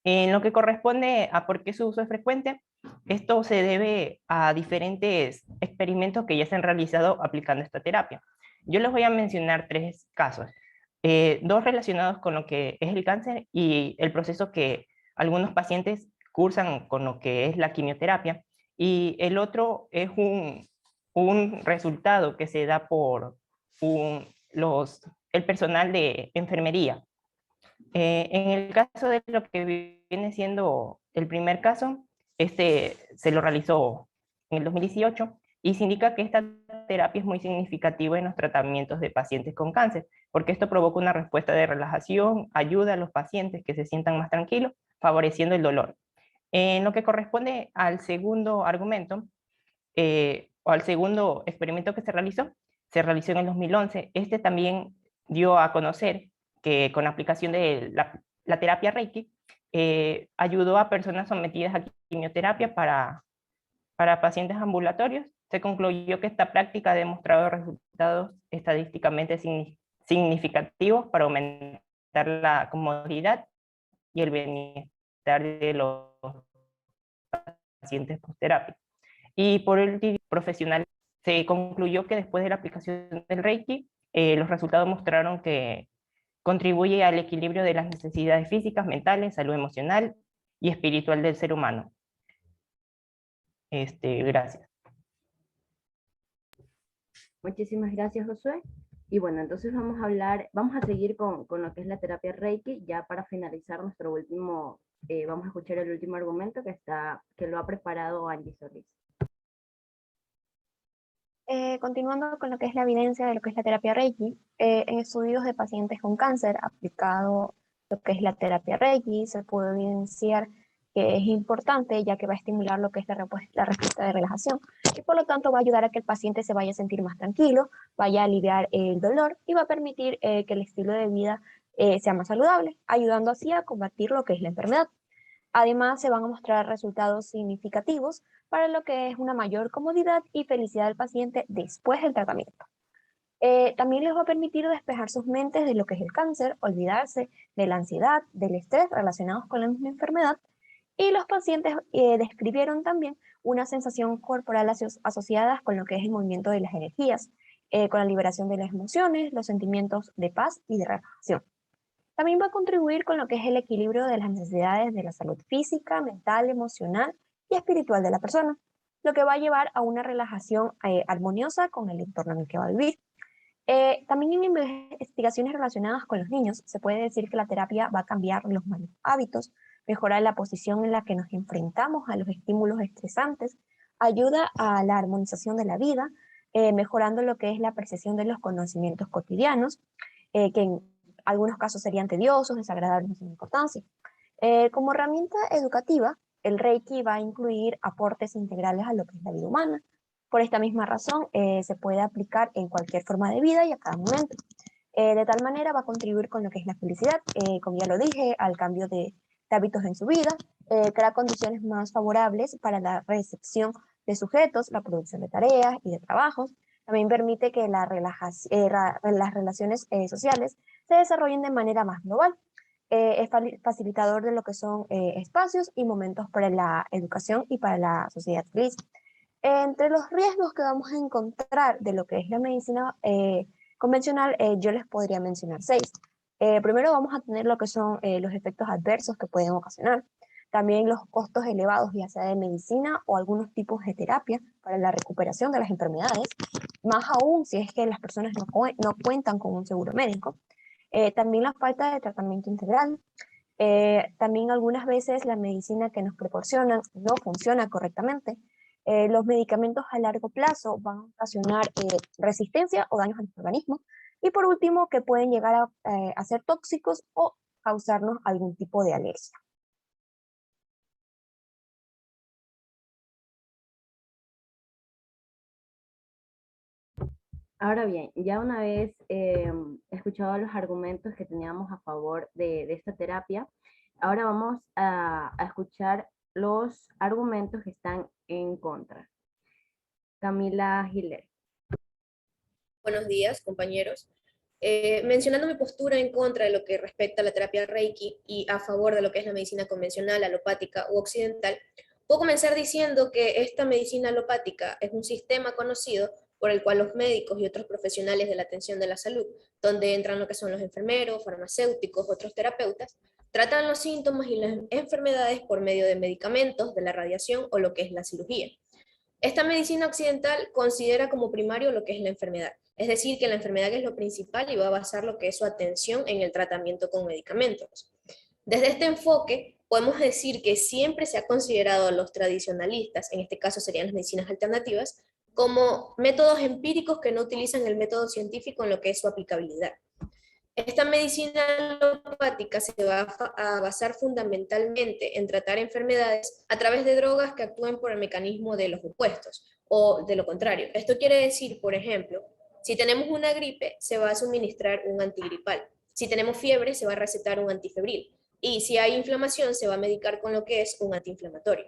En lo que corresponde a por qué su uso es frecuente, esto se debe a diferentes experimentos que ya se han realizado aplicando esta terapia. Yo les voy a mencionar 3 casos, 2 relacionados con lo que es el cáncer y el proceso que algunos pacientes cursan con lo que es la quimioterapia, y el otro es un resultado que se da por el personal de enfermería. En el caso de lo que viene siendo el primer caso, se lo realizó en el 2018 y se indica que esta terapia es muy significativa en los tratamientos de pacientes con cáncer, porque esto provoca una respuesta de relajación, ayuda a los pacientes que se sientan más tranquilos, favoreciendo el dolor. En lo que corresponde al segundo argumento, o al segundo experimento que se realizó en el 2011, este también dio a conocer que con la aplicación de la terapia Reiki, ayudó a personas sometidas a quimioterapia para pacientes ambulatorios. Se concluyó que esta práctica ha demostrado resultados estadísticamente significativos para aumentar la comodidad y el bienestar de los pacientes post-terapia. Y por el profesional se concluyó que después de la aplicación del Reiki, los resultados mostraron que contribuye al equilibrio de las necesidades físicas, mentales, salud emocional y espiritual del ser humano. Gracias. Muchísimas gracias, Josué. Y bueno, entonces vamos a seguir con lo que es la terapia Reiki, ya para finalizar nuestro último, vamos a escuchar el último argumento que lo ha preparado Angie Solís. Continuando con lo que es la evidencia de lo que es la terapia Reiki, en estudios de pacientes con cáncer aplicado lo que es la terapia Reiki, se puede evidenciar que es importante ya que va a estimular lo que es la respuesta de relajación y por lo tanto va a ayudar a que el paciente se vaya a sentir más tranquilo, vaya a aliviar el dolor y va a permitir que el estilo de vida sea más saludable, ayudando así a combatir lo que es la enfermedad. Además, se van a mostrar resultados significativos para lo que es una mayor comodidad y felicidad del paciente después del tratamiento. También les va a permitir despejar sus mentes de lo que es el cáncer, olvidarse de la ansiedad, del estrés relacionados con la misma enfermedad, y los pacientes describieron también una sensación corporal asociada con lo que es el movimiento de las energías, con la liberación de las emociones, los sentimientos de paz y de relajación. También va a contribuir con lo que es el equilibrio de las necesidades de la salud física, mental, emocional y espiritual de la persona, lo que va a llevar a una relajación armoniosa con el entorno en el que va a vivir. También en investigaciones relacionadas con los niños se puede decir que la terapia va a cambiar los malos hábitos, mejorar la posición en la que nos enfrentamos a los estímulos estresantes, ayuda a la armonización de la vida, mejorando lo que es la percepción de los conocimientos cotidianos, que en algunos casos serían tediosos, desagradables, sin importancia. Como herramienta educativa, el Reiki va a incluir aportes integrales a lo que es la vida humana. Por esta misma razón, se puede aplicar en cualquier forma de vida y a cada momento. De tal manera va a contribuir con lo que es la felicidad, como ya lo dije, al cambio de hábitos en su vida, crea condiciones más favorables para la recepción de sujetos, la producción de tareas y de trabajos. También permite que las relaciones sociales se desarrollen de manera más global. Es facilitador de lo que son espacios y momentos para la educación y para la sociedad feliz. Entre los riesgos que vamos a encontrar de lo que es la medicina convencional, yo les podría mencionar 6. Primero vamos a tener lo que son los efectos adversos que pueden ocasionar. También los costos elevados, ya sea de medicina o algunos tipos de terapia para la recuperación de las enfermedades, más aún si es que las personas no cuentan con un seguro médico. También la falta de tratamiento integral. También algunas veces la medicina que nos proporcionan no funciona correctamente. Los medicamentos a largo plazo van a ocasionar resistencia o daños al organismo. Y por último, que pueden llegar a ser tóxicos o causarnos algún tipo de alergia. Ahora bien, ya una vez escuchado los argumentos que teníamos a favor de esta terapia, ahora vamos a escuchar los argumentos que están en contra. Camila Giler. Buenos días, compañeros. Mencionando mi postura en contra de lo que respecta a la terapia Reiki y a favor de lo que es la medicina convencional, alopática u occidental, puedo comenzar diciendo que esta medicina alopática es un sistema conocido por el cual los médicos y otros profesionales de la atención de la salud, donde entran lo que son los enfermeros, farmacéuticos, otros terapeutas, tratan los síntomas y las enfermedades por medio de medicamentos, de la radiación o lo que es la cirugía. Esta medicina occidental considera como primario lo que es la enfermedad, es decir, que la enfermedad es lo principal y va a basar lo que es su atención en el tratamiento con medicamentos. Desde este enfoque, podemos decir que siempre se ha considerado a los tradicionalistas, en este caso serían las medicinas alternativas, como métodos empíricos que no utilizan el método científico en lo que es su aplicabilidad. Esta medicina alopática se va a basar fundamentalmente en tratar enfermedades a través de drogas que actúen por el mecanismo de los opuestos, o de lo contrario. Esto quiere decir, por ejemplo, si tenemos una gripe, se va a suministrar un antigripal. Si tenemos fiebre, se va a recetar un antifebril. Y si hay inflamación, se va a medicar con lo que es un antiinflamatorio.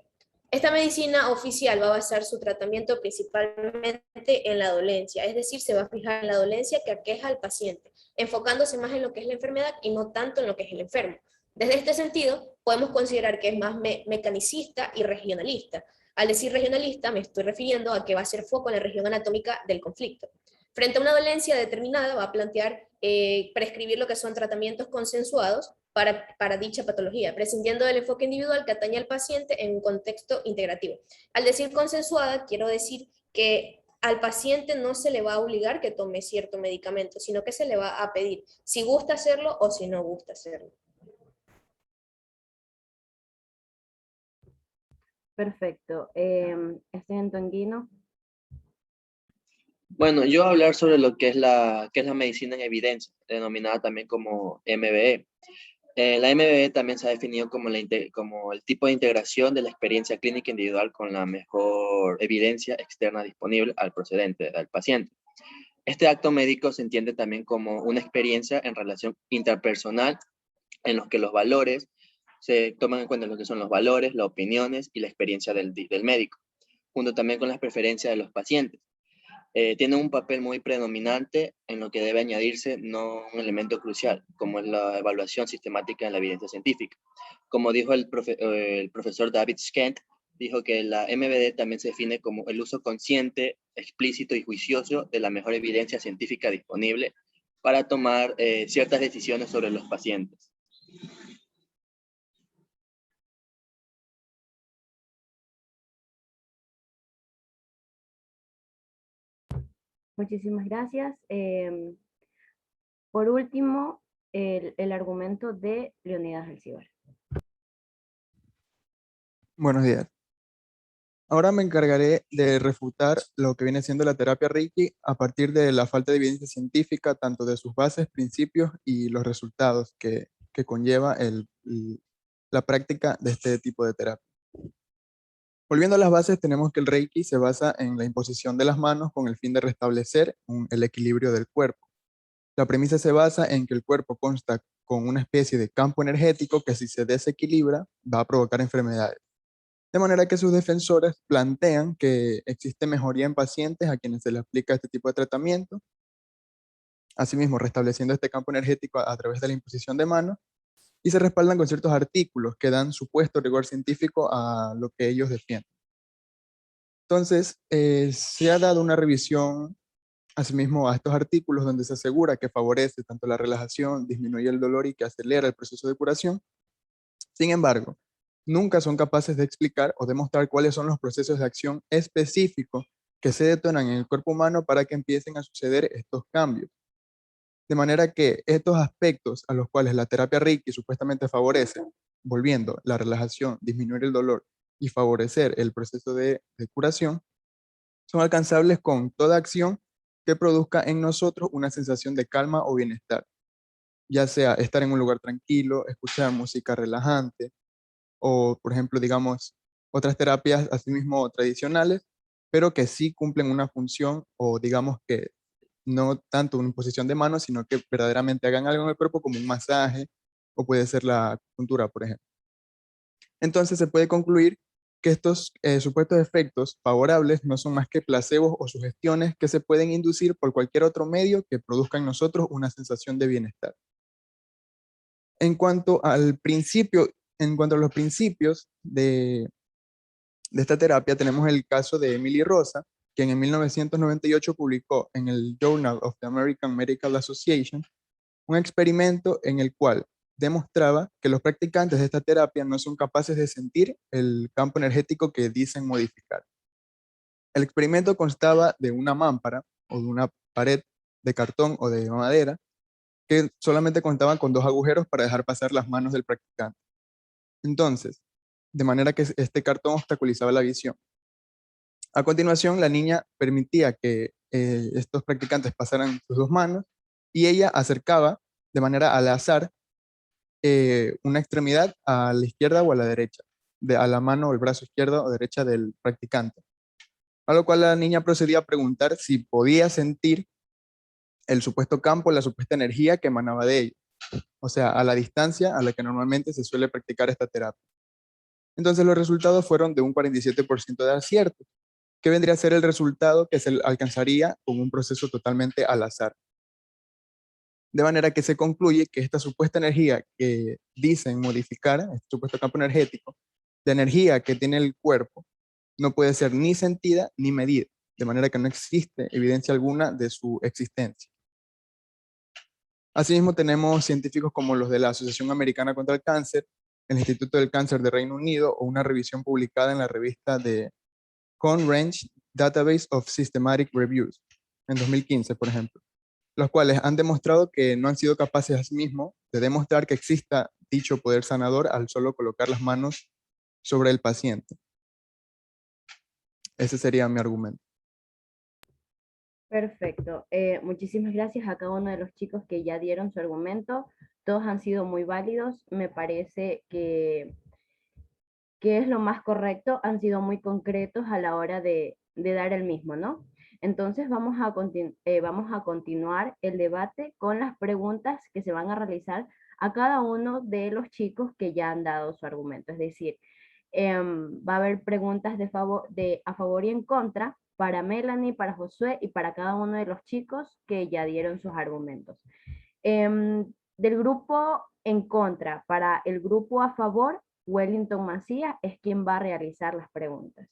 Esta medicina oficial va a basar su tratamiento principalmente en la dolencia, es decir, se va a fijar en la dolencia que aqueja al paciente, enfocándose más en lo que es la enfermedad y no tanto en lo que es el enfermo. Desde este sentido, podemos considerar que es más mecanicista y regionalista. Al decir regionalista, me estoy refiriendo a que va a hacer foco en la región anatómica del conflicto. Frente a una dolencia determinada, va a plantear prescribir lo que son tratamientos consensuados para dicha patología, prescindiendo del enfoque individual que atañe al paciente en un contexto integrativo. Al decir consensuada, quiero decir que al paciente no se le va a obligar que tome cierto medicamento, sino que se le va a pedir si gusta hacerlo o si no gusta hacerlo. Perfecto. Steven Tonguino. Bueno, yo voy a hablar sobre lo que es la medicina en evidencia, denominada también como MBE. La MBE también se ha definido como el tipo de integración de la experiencia clínica individual con la mejor evidencia externa disponible al procedente, al paciente. Este acto médico se entiende también como una experiencia en relación interpersonal en los que los valores se toman en cuenta lo que son los valores, las opiniones y la experiencia del médico, junto también con las preferencias de los pacientes. Tiene un papel muy predominante en lo que debe añadirse no un elemento crucial, como es la evaluación sistemática de la evidencia científica. Como dijo el profesor David Skent, dijo que la MBD también se define como el uso consciente, explícito y juicioso de la mejor evidencia científica disponible para tomar ciertas decisiones sobre los pacientes. Muchísimas gracias. Por último, el argumento de Leonidas Alcibar. Buenos días. Ahora me encargaré de refutar lo que viene siendo la terapia Reiki a partir de la falta de evidencia científica, tanto de sus bases, principios y los resultados que conlleva la práctica de este tipo de terapia. Volviendo a las bases, tenemos que el Reiki se basa en la imposición de las manos con el fin de restablecer el equilibrio del cuerpo. La premisa se basa en que el cuerpo consta con una especie de campo energético que si se desequilibra va a provocar enfermedades. De manera que sus defensores plantean que existe mejoría en pacientes a quienes se les aplica este tipo de tratamiento, asimismo restableciendo este campo energético a través de la imposición de manos, y se respaldan con ciertos artículos que dan supuesto rigor científico a lo que ellos defienden. Entonces, se ha dado una revisión asimismo a estos artículos donde se asegura que favorece tanto la relajación, disminuye el dolor y que acelera el proceso de curación. Sin embargo, nunca son capaces de explicar o demostrar cuáles son los procesos de acción específicos que se detonan en el cuerpo humano para que empiecen a suceder estos cambios. De manera que estos aspectos a los cuales la terapia Reiki supuestamente favorece, volviendo la relajación, disminuir el dolor y favorecer el proceso de curación, son alcanzables con toda acción que produzca en nosotros una sensación de calma o bienestar, ya sea estar en un lugar tranquilo, escuchar música relajante, o por ejemplo, digamos, otras terapias asimismo tradicionales, pero que sí cumplen una función, o digamos que no tanto una imposición de manos, sino que verdaderamente hagan algo en el cuerpo como un masaje, o puede ser la acupuntura, por ejemplo. Entonces se puede concluir que estos supuestos efectos favorables no son más que placebos o sugestiones que se pueden inducir por cualquier otro medio que produzca en nosotros una sensación de bienestar. En cuanto a los principios de esta terapia, tenemos el caso de Emily Rosa, quien en 1998 publicó en el Journal of the American Medical Association un experimento en el cual demostraba que los practicantes de esta terapia no son capaces de sentir el campo energético que dicen modificar. El experimento constaba de una mámpara o de una pared de cartón o de madera que solamente contaban con 2 agujeros para dejar pasar las manos del practicante. Entonces, de manera que este cartón obstaculizaba la visión. A continuación, la niña permitía que estos practicantes pasaran sus 2 manos y ella acercaba de manera al azar una extremidad a la izquierda o a la derecha, a la mano o el brazo izquierdo o derecha del practicante. A lo cual la niña procedía a preguntar si podía sentir el supuesto campo, la supuesta energía que emanaba de ellos, o sea, a la distancia a la que normalmente se suele practicar esta terapia. Entonces los resultados fueron de un 47% de acierto, que vendría a ser el resultado que se alcanzaría con un proceso totalmente al azar. De manera que se concluye que esta supuesta energía que dicen modificar, este supuesto campo energético, la energía que tiene el cuerpo, no puede ser ni sentida ni medida, de manera que no existe evidencia alguna de su existencia. Asimismo, tenemos científicos como los de la Asociación Americana contra el Cáncer, el Instituto del Cáncer de Reino Unido o una revisión publicada en la revista de Conrange Database of Systematic Reviews en 2015, por ejemplo, los cuales han demostrado que no han sido capaces asimismo de demostrar que exista dicho poder sanador al solo colocar las manos sobre el paciente. Ese sería mi argumento. Perfecto. Muchísimas gracias a cada uno de los chicos que ya dieron su argumento. Todos han sido muy válidos. Me parece que es lo más correcto. Han sido muy concretos a la hora de dar el mismo, ¿no? Entonces vamos a continuar el debate con las preguntas que se van a realizar a cada uno de los chicos que ya han dado su argumento. Es decir, va a haber preguntas a favor y en contra para Melanie, para Josué y para cada uno de los chicos que ya dieron sus argumentos. Del grupo en contra para el grupo a favor, Wellington Macías es quien va a realizar las preguntas.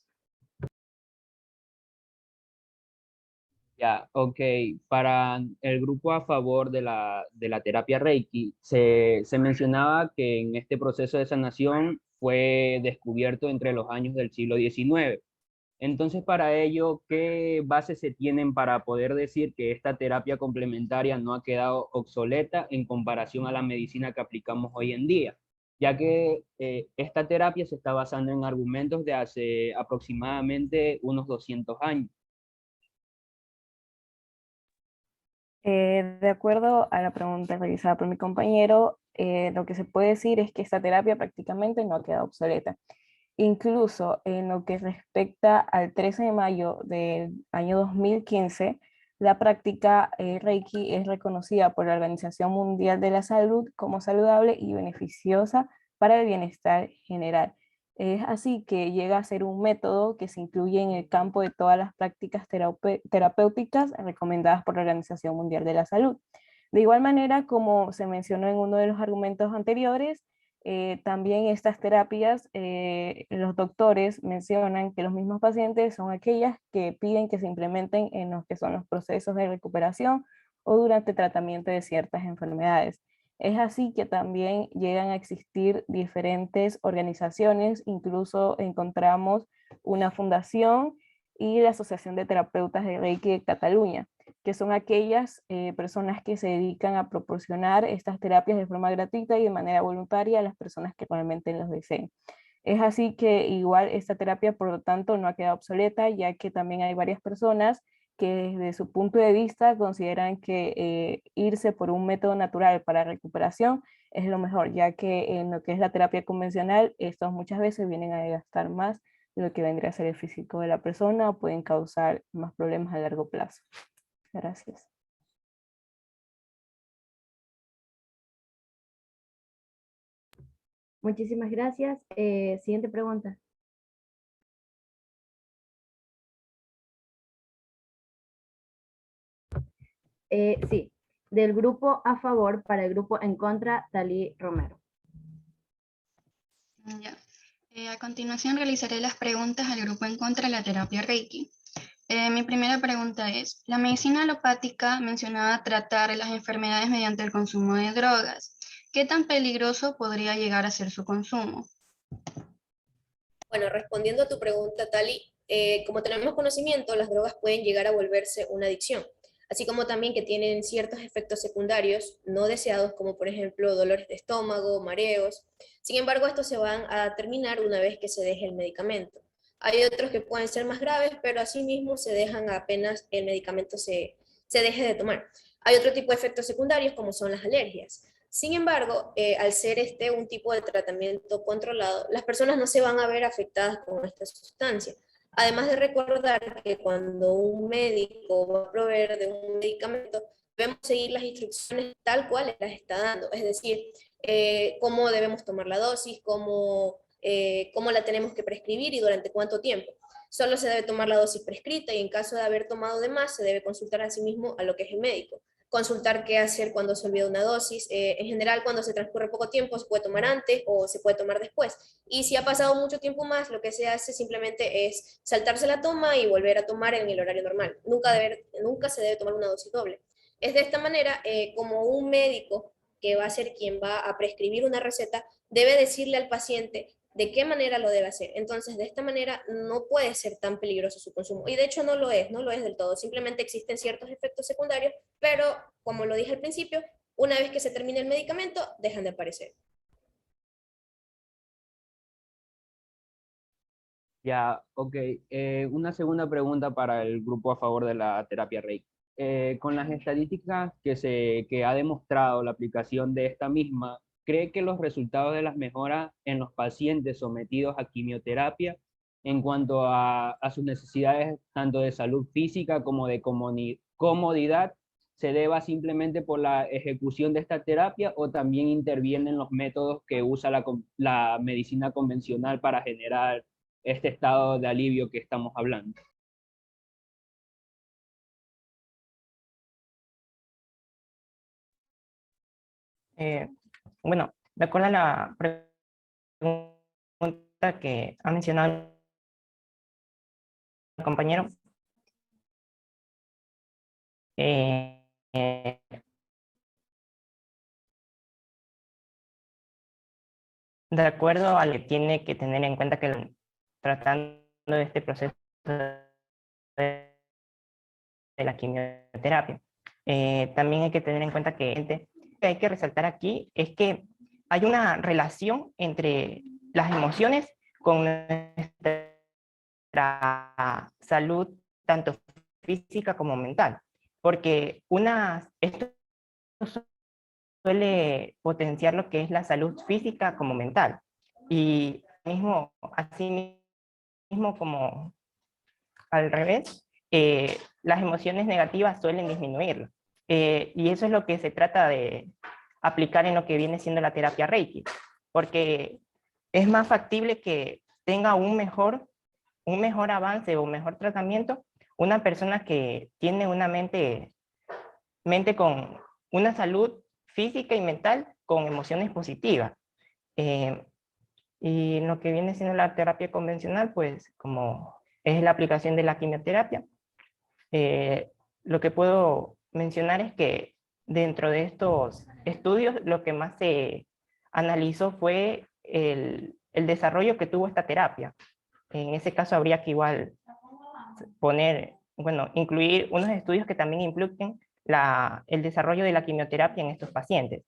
Ya, ok. Para el grupo a favor de la terapia Reiki, se mencionaba que en este proceso de sanación fue descubierto entre los años del siglo XIX. Entonces, para ello, ¿qué bases se tienen para poder decir que esta terapia complementaria no ha quedado obsoleta en comparación a la medicina que aplicamos hoy en día? Ya que esta terapia se está basando en argumentos de hace aproximadamente unos 200 años. De acuerdo a la pregunta realizada por mi compañero, lo que se puede decir es que esta terapia prácticamente no ha quedado obsoleta. Incluso en lo que respecta al 13 de mayo del año 2015, la práctica Reiki es reconocida por la Organización Mundial de la Salud como saludable y beneficiosa para el bienestar general. Es así que llega a ser un método que se incluye en el campo de todas las prácticas terapéuticas recomendadas por la Organización Mundial de la Salud. De igual manera, como se mencionó en uno de los argumentos anteriores, también estas terapias, los doctores mencionan que los mismos pacientes son aquellas que piden que se implementen en los que son los procesos de recuperación o durante tratamiento de ciertas enfermedades. Es así que también llegan a existir diferentes organizaciones, incluso encontramos una fundación y la Asociación de Terapeutas de Reiki de Cataluña, que son aquellas personas que se dedican a proporcionar estas terapias de forma gratuita y de manera voluntaria a las personas que realmente los deseen. Es así que igual esta terapia, por lo tanto, no ha quedado obsoleta, ya que también hay varias personas que desde su punto de vista consideran que irse por un método natural para recuperación es lo mejor, ya que en lo que es la terapia convencional, estos muchas veces vienen a desgastar más de lo que vendría a ser el físico de la persona o pueden causar más problemas a largo plazo. Gracias. Muchísimas gracias. Siguiente pregunta. Sí, del grupo a favor para el grupo en contra, Dalí Romero. Ya. A continuación realizaré las preguntas al grupo en contra de la terapia Reiki. Mi primera pregunta es, la medicina alopática mencionaba tratar las enfermedades mediante el consumo de drogas. ¿Qué tan peligroso podría llegar a ser su consumo? Bueno, respondiendo a tu pregunta, Tali, como tenemos conocimiento, las drogas pueden llegar a volverse una adicción, así como también que tienen ciertos efectos secundarios no deseados, como por ejemplo dolores de estómago, mareos. Sin embargo, estos se van a terminar una vez que se deje el medicamento. Hay otros que pueden ser más graves, pero asimismo se dejan apenas el medicamento se deje de tomar. Hay otro tipo de efectos secundarios, como son las alergias. Sin embargo, al ser un tipo de tratamiento controlado, las personas no se van a ver afectadas con esta sustancia. Además de recordar que cuando un médico va a proveer de un medicamento, debemos seguir las instrucciones tal cual las está dando, es decir, cómo debemos tomar la dosis, cómo cómo la tenemos que prescribir y durante cuánto tiempo. Solo se debe tomar la dosis prescrita y en caso de haber tomado de más, se debe consultar a sí mismo a lo que es el médico. Consultar qué hacer cuando se olvida una dosis. En general, cuando se transcurre poco tiempo, se puede tomar antes o se puede tomar después. Y si ha pasado mucho tiempo más, lo que se hace simplemente es saltarse la toma y volver a tomar en el horario normal. Nunca se debe tomar una dosis doble. Es de esta manera, como un médico que va a ser quien va a prescribir una receta, debe decirle al paciente de qué manera lo debe hacer. Entonces, de esta manera no puede ser tan peligroso su consumo. Y de hecho no lo es del todo. Simplemente existen ciertos efectos secundarios, pero como lo dije al principio, una vez que se termine el medicamento, dejan de aparecer. Ya, ok. Una segunda pregunta para el grupo a favor de la terapia Reiki. Con las estadísticas que ha demostrado la aplicación de esta misma, ¿cree que los resultados de las mejoras en los pacientes sometidos a quimioterapia en cuanto a sus necesidades tanto de salud física como de comodidad se deba simplemente por la ejecución de esta terapia o también intervienen los métodos que usa la medicina convencional para generar este estado de alivio que estamos hablando? Bueno, de acuerdo a la pregunta que ha mencionado el compañero, eh, de acuerdo a lo que tiene que tener en cuenta que tratando de este proceso de la quimioterapia, también hay que tener en cuenta que hay que resaltar aquí es que hay una relación entre las emociones con nuestra salud, tanto física como mental, porque esto suele potenciar lo que es la salud física como mental, y así mismo como al revés, las emociones negativas suelen disminuirlo. Y eso es lo que se trata de aplicar en lo que viene siendo la terapia Reiki, porque es más factible que tenga un mejor avance o un mejor tratamiento una persona que tiene una mente con una salud física y mental con emociones positivas. Y lo que viene siendo la terapia convencional, pues como es la aplicación de la quimioterapia, lo que puedo mencionar es que dentro de estos estudios lo que más se analizó fue el desarrollo que tuvo esta terapia. En ese caso habría que igual incluir unos estudios que también impliquen el desarrollo de la quimioterapia en estos pacientes.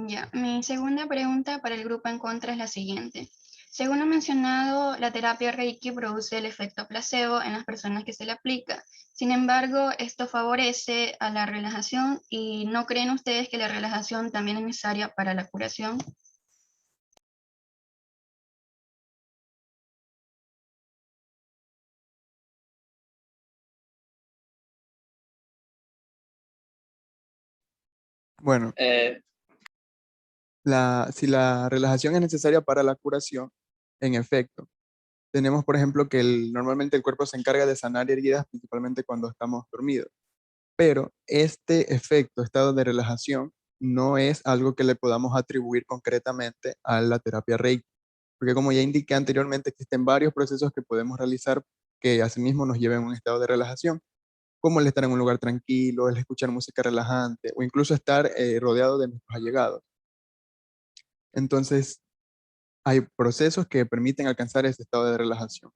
Ya, mi segunda pregunta para el grupo en contra es la siguiente. Según lo mencionado, la terapia Reiki produce el efecto placebo en las personas que se le aplica. Sin embargo, esto favorece a la relajación y ¿no creen ustedes que la relajación también es necesaria para la curación? Bueno, si la relajación es necesaria para la curación, en efecto, tenemos, por ejemplo, que normalmente el cuerpo se encarga de sanar heridas, principalmente cuando estamos dormidos. Pero este efecto, estado de relajación, no es algo que le podamos atribuir concretamente a la terapia Reiki. Porque como ya indiqué anteriormente, existen varios procesos que podemos realizar que asimismo nos lleven a un estado de relajación, como el estar en un lugar tranquilo, el escuchar música relajante o incluso estar rodeado de nuestros allegados. Entonces, hay procesos que permiten alcanzar ese estado de relajación.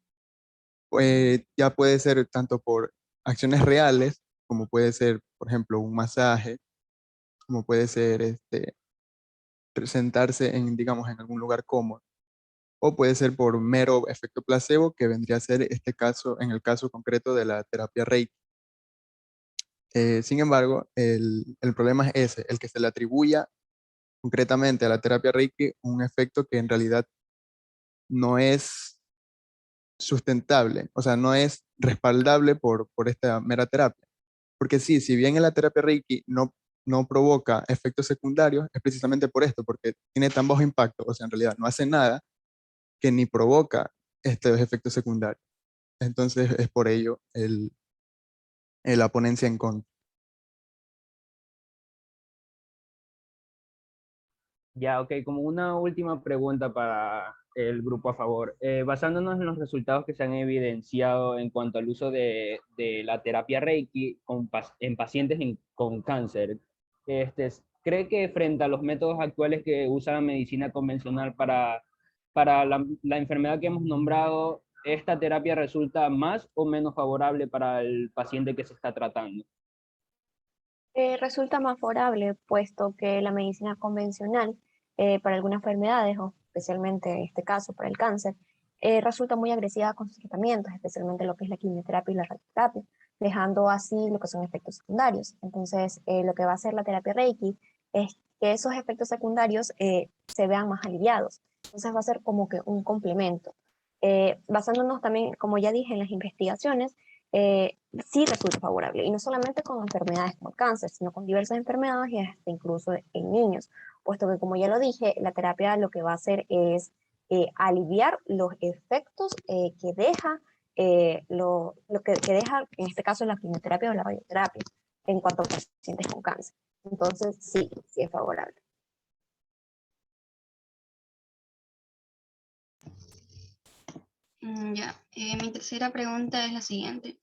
Ya puede ser tanto por acciones reales, como puede ser, por ejemplo, un masaje, como puede ser sentarse digamos, en algún lugar cómodo, o puede ser por mero efecto placebo, que vendría a ser este caso, en el caso concreto de la terapia Reiki. Sin embargo, el problema es ese, el que se le atribuya concretamente a la terapia Reiki un efecto que en realidad no es sustentable, o sea, no es respaldable por esta mera terapia. Porque sí, si bien en la terapia Reiki no no provoca efectos secundarios es precisamente por esto, porque tiene tan bajo impacto, o sea, en realidad no hace nada que ni provoca estos efectos secundarios. Entonces es por ello la ponencia en contra. Ya, ok, como una última pregunta para el grupo a favor. Basándonos en los resultados que se han evidenciado en cuanto al uso de la terapia Reiki en pacientes con cáncer, ¿cree que frente a los métodos actuales que usa la medicina convencional para la enfermedad que hemos nombrado, esta terapia resulta más o menos favorable para el paciente que se está tratando? Resulta más favorable, puesto que la medicina convencional para algunas enfermedades, o especialmente en este caso para el cáncer, resulta muy agresiva con sus tratamientos, especialmente lo que es la quimioterapia y la radioterapia, dejando así lo que son efectos secundarios. Entonces, lo que va a hacer la terapia Reiki es que esos efectos secundarios se vean más aliviados. Entonces va a ser como que un complemento. Basándonos también, como ya dije, en las investigaciones, sí resulta favorable, y no solamente con enfermedades como el cáncer, sino con diversas enfermedades y hasta incluso en niños, puesto que, como ya lo dije, la terapia lo que va a hacer es aliviar los efectos que deja, que deja, en este caso, la quimioterapia o la radioterapia en cuanto a pacientes con cáncer. Entonces, sí, sí es favorable. Ya, mi tercera pregunta es la siguiente.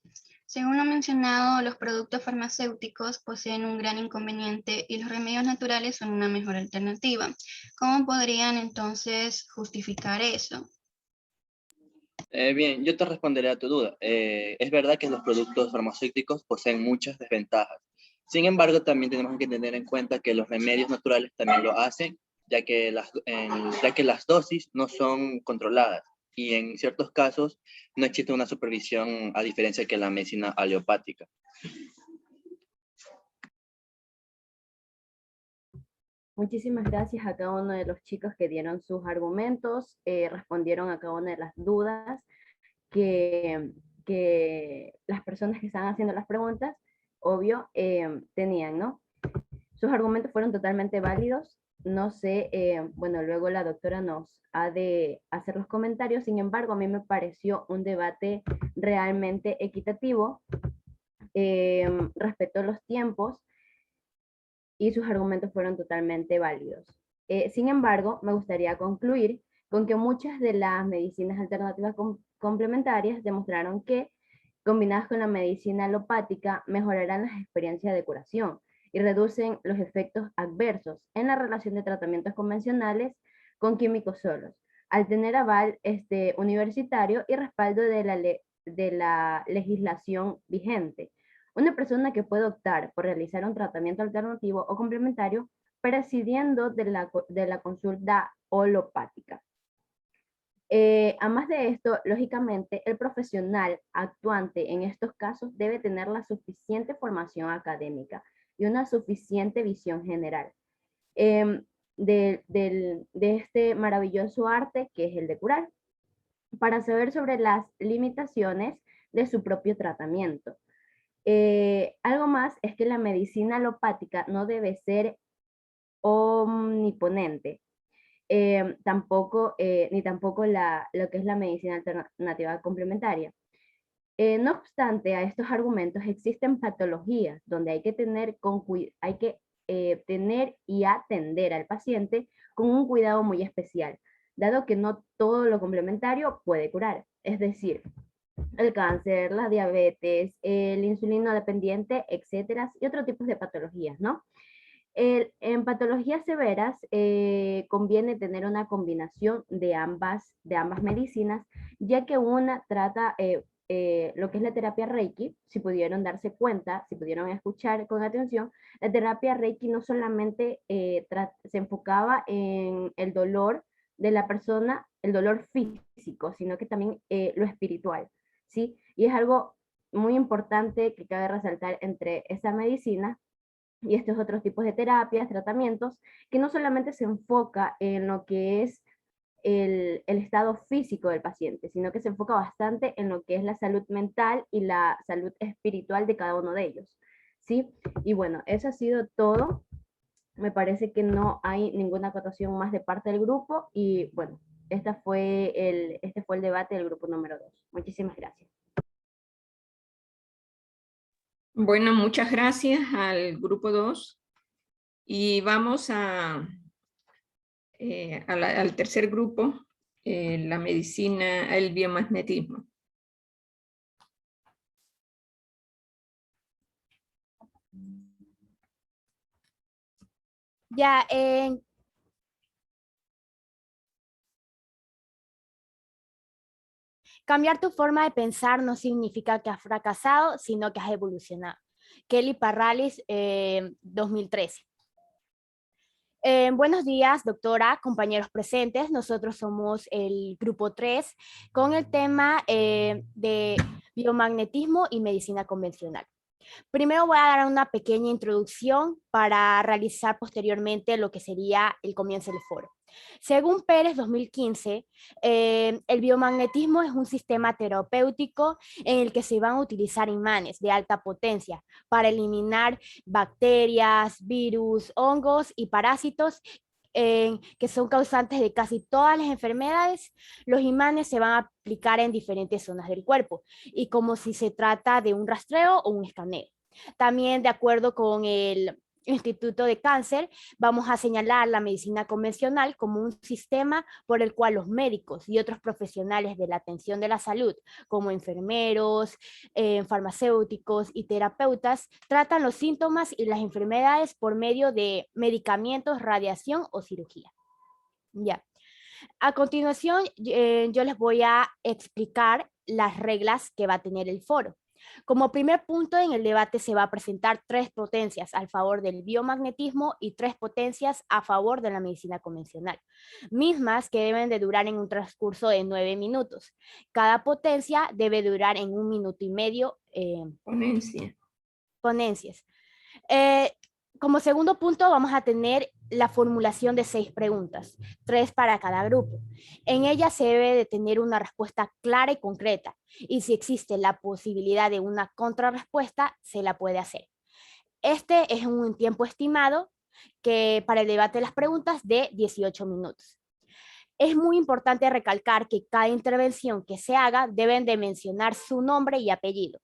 Según lo mencionado, los productos farmacéuticos poseen un gran inconveniente y los remedios naturales son una mejor alternativa. ¿Cómo podrían entonces justificar eso? Bien, yo te responderé a tu duda. Es verdad que los productos farmacéuticos poseen muchas desventajas. Sin embargo, también tenemos que tener en cuenta que los remedios naturales también lo hacen, ya que las dosis no son controladas y en ciertos casos no existe una supervisión, a diferencia que la medicina aleopática. Muchísimas gracias a cada uno de los chicos que dieron sus argumentos, respondieron a cada una de las dudas que las personas que estaban haciendo las preguntas, obvio, tenían, ¿no? Sus argumentos fueron totalmente válidos. No sé, bueno, luego la doctora nos ha de hacer los comentarios. Sin embargo, a mí me pareció un debate realmente equitativo, respetó los tiempos y sus argumentos fueron totalmente válidos. Sin embargo, me gustaría concluir con que muchas de las medicinas alternativas complementarias demostraron que, combinadas con la medicina alopática, mejorarán las experiencias de curación y reducen los efectos adversos en la relación de tratamientos convencionales con químicos solos, al tener aval universitario y respaldo de la legislación vigente. Una persona que puede optar por realizar un tratamiento alternativo o complementario prescindiendo de la consulta holopática. Además de esto, lógicamente, el profesional actuante en estos casos debe tener la suficiente formación académica y una suficiente visión general de este maravilloso arte que es el de curar, para saber sobre las limitaciones de su propio tratamiento. Algo más es que la medicina alopática no debe ser omniponente, ni tampoco lo que es la medicina alternativa complementaria. No obstante, a estos argumentos existen patologías donde hay que tener y atender al paciente con un cuidado muy especial, dado que no todo lo complementario puede curar. Es decir, el cáncer, la diabetes, el insulino dependiente, etcétera, y otros tipos de patologías, ¿no? En patologías severas conviene tener una combinación de ambas medicinas, ya que una trata lo que es la terapia Reiki. Si pudieron darse cuenta, si pudieron escuchar con atención, la terapia Reiki no solamente se enfocaba en el dolor de la persona, el dolor físico, sino que también lo espiritual, ¿sí? Y es algo muy importante que cabe resaltar entre esa medicina y estos otros tipos de terapias, tratamientos, que no solamente se enfoca en lo que es el estado físico del paciente, sino que se enfoca bastante en lo que es la salud mental y la salud espiritual de cada uno de ellos. ¿sí? Y bueno, eso ha sido todo. Me parece que no hay ninguna acotación más de parte del grupo y bueno, este fue el debate del grupo número 2. Muchísimas gracias. Bueno, muchas gracias al grupo 2 y vamos al tercer grupo, la medicina, el biomagnetismo. Ya, cambiar tu forma de pensar no significa que has fracasado, sino que has evolucionado. Kelly Parralis, 2013. Buenos días, doctora, compañeros presentes. Nosotros somos el grupo 3 con el tema de biomagnetismo y medicina convencional. Primero voy a dar una pequeña introducción para realizar posteriormente lo que sería el comienzo del foro. Según Pérez 2015, el biomagnetismo es un sistema terapéutico en el que se van a utilizar imanes de alta potencia para eliminar bacterias, virus, hongos y parásitos que son causantes de casi todas las enfermedades. Los imanes se van a aplicar en diferentes zonas del cuerpo y como si se trata de un rastreo o un escaneo. También, de acuerdo con el Instituto de Cáncer, vamos a señalar la medicina convencional como un sistema por el cual los médicos y otros profesionales de la atención de la salud, como enfermeros, farmacéuticos y terapeutas, tratan los síntomas y las enfermedades por medio de medicamentos, radiación o cirugía. Ya. A continuación, yo les voy a explicar las reglas que va a tener el foro. Como primer punto en el debate se va a presentar 3 potencias a favor del biomagnetismo y 3 potencias a favor de la medicina convencional, mismas que deben de durar en un transcurso de 9 minutos. Cada potencia debe durar en 1 minuto y medio. Ponencias. Como segundo punto vamos a tener la formulación de 6 preguntas, 3 para cada grupo. En ella se debe de tener una respuesta clara y concreta, y si existe la posibilidad de una contrarrespuesta, se la puede hacer. Este es un tiempo estimado que para el debate de las preguntas de 18 minutos. Es muy importante recalcar que cada intervención que se haga deben de mencionar su nombre y apellido.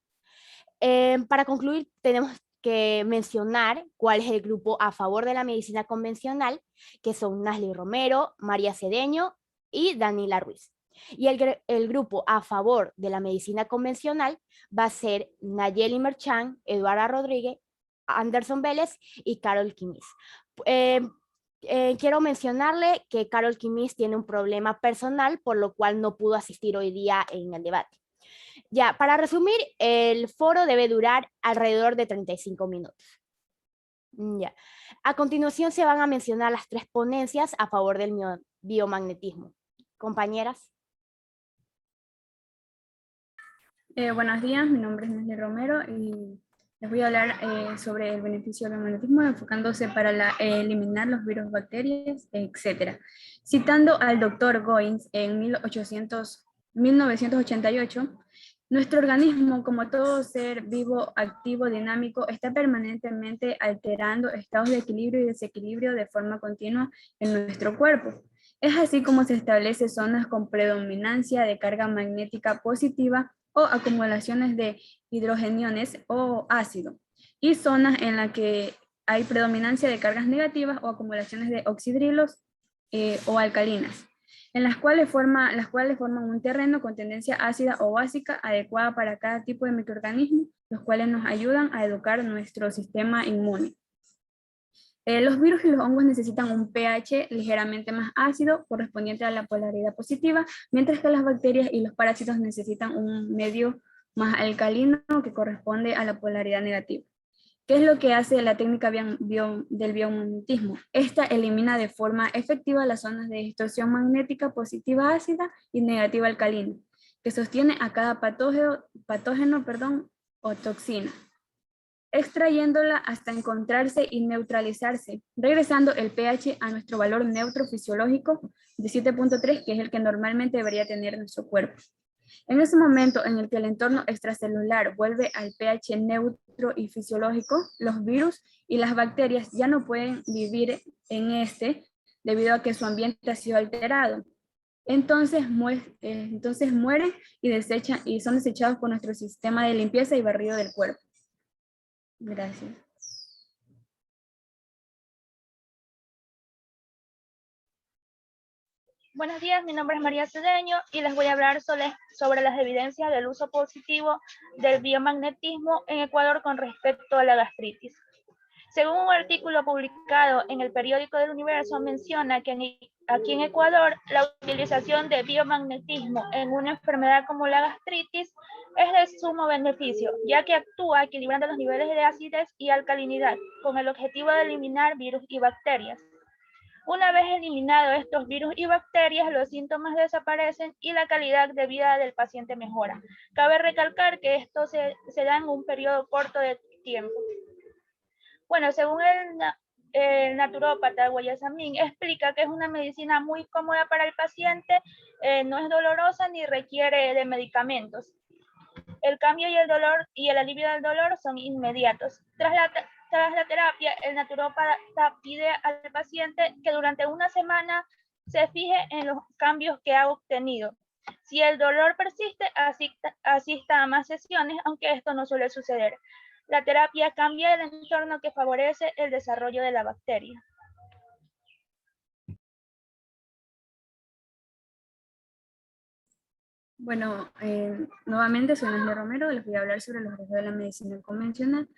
Para concluir, tenemos que mencionar cuál es el grupo a favor de la medicina convencional, que son Nasli Romero, María Cedeño y Danila Ruiz. Y el grupo a favor de la medicina convencional va a ser Nayeli Merchan, Eduarda Rodríguez, Anderson Vélez y Carol Quimis. Quiero mencionarle que Carol Quimis tiene un problema personal, por lo cual no pudo asistir hoy día en el debate. Ya, para resumir, el foro debe durar alrededor de 35 minutos. Ya. A continuación se van a mencionar las 3 ponencias a favor del biomagnetismo. Compañeras. Buenos días, mi nombre es Nesli Romero y les voy a hablar sobre el beneficio del biomagnetismo enfocándose para eliminar los virus, bacterias, etc. Citando al doctor Goins en 1988, nuestro organismo, como todo ser vivo, activo, dinámico, está permanentemente alterando estados de equilibrio y desequilibrio de forma continua en nuestro cuerpo. Es así como se establecen zonas con predominancia de carga magnética positiva o acumulaciones de hidrogeniones o ácido, y zonas en las que hay predominancia de cargas negativas o acumulaciones de oxidrilos o alcalinas, en las cuales forman un terreno con tendencia ácida o básica adecuada para cada tipo de microorganismo, los cuales nos ayudan a educar nuestro sistema inmune. Los virus y los hongos necesitan un pH ligeramente más ácido correspondiente a la polaridad positiva, mientras que las bacterias y los parásitos necesitan un medio más alcalino que corresponde a la polaridad negativa. ¿Qué es lo que hace la técnica del biomagnetismo? Esta elimina de forma efectiva las zonas de distorsión magnética positiva ácida y negativa alcalina, que sostiene a cada patógeno o toxina, extrayéndola hasta encontrarse y neutralizarse, regresando el pH a nuestro valor neutro fisiológico de 7.3, que es el que normalmente debería tener nuestro cuerpo. En ese momento en el que el entorno extracelular vuelve al pH neutro y fisiológico, los virus y las bacterias ya no pueden vivir en este debido a que su ambiente ha sido alterado. Entonces mueren y son desechados por nuestro sistema de limpieza y barrido del cuerpo. Gracias. Buenos días, mi nombre es María Cedeño y les voy a hablar sobre las evidencias del uso positivo del biomagnetismo en Ecuador con respecto a la gastritis. Según un artículo publicado en el periódico del Universo, menciona que aquí en Ecuador la utilización de biomagnetismo en una enfermedad como la gastritis es de sumo beneficio, ya que actúa equilibrando los niveles de acidez y alcalinidad con el objetivo de eliminar virus y bacterias. Una vez eliminados estos virus y bacterias, los síntomas desaparecen y la calidad de vida del paciente mejora. Cabe recalcar que esto se da en un periodo corto de tiempo. Bueno, según el naturópata Guayasamín, explica que es una medicina muy cómoda para el paciente, no es dolorosa ni requiere de medicamentos. El cambio y el alivio del dolor son inmediatos. Tras la terapia, el naturópata pide al paciente que durante una semana se fije en los cambios que ha obtenido. Si el dolor persiste, asista a más sesiones, aunque esto no suele suceder. La terapia cambia el entorno que favorece el desarrollo de la bacteria. Bueno, nuevamente soy Neslia Romero, les voy a hablar sobre los riesgos de la medicina convencional.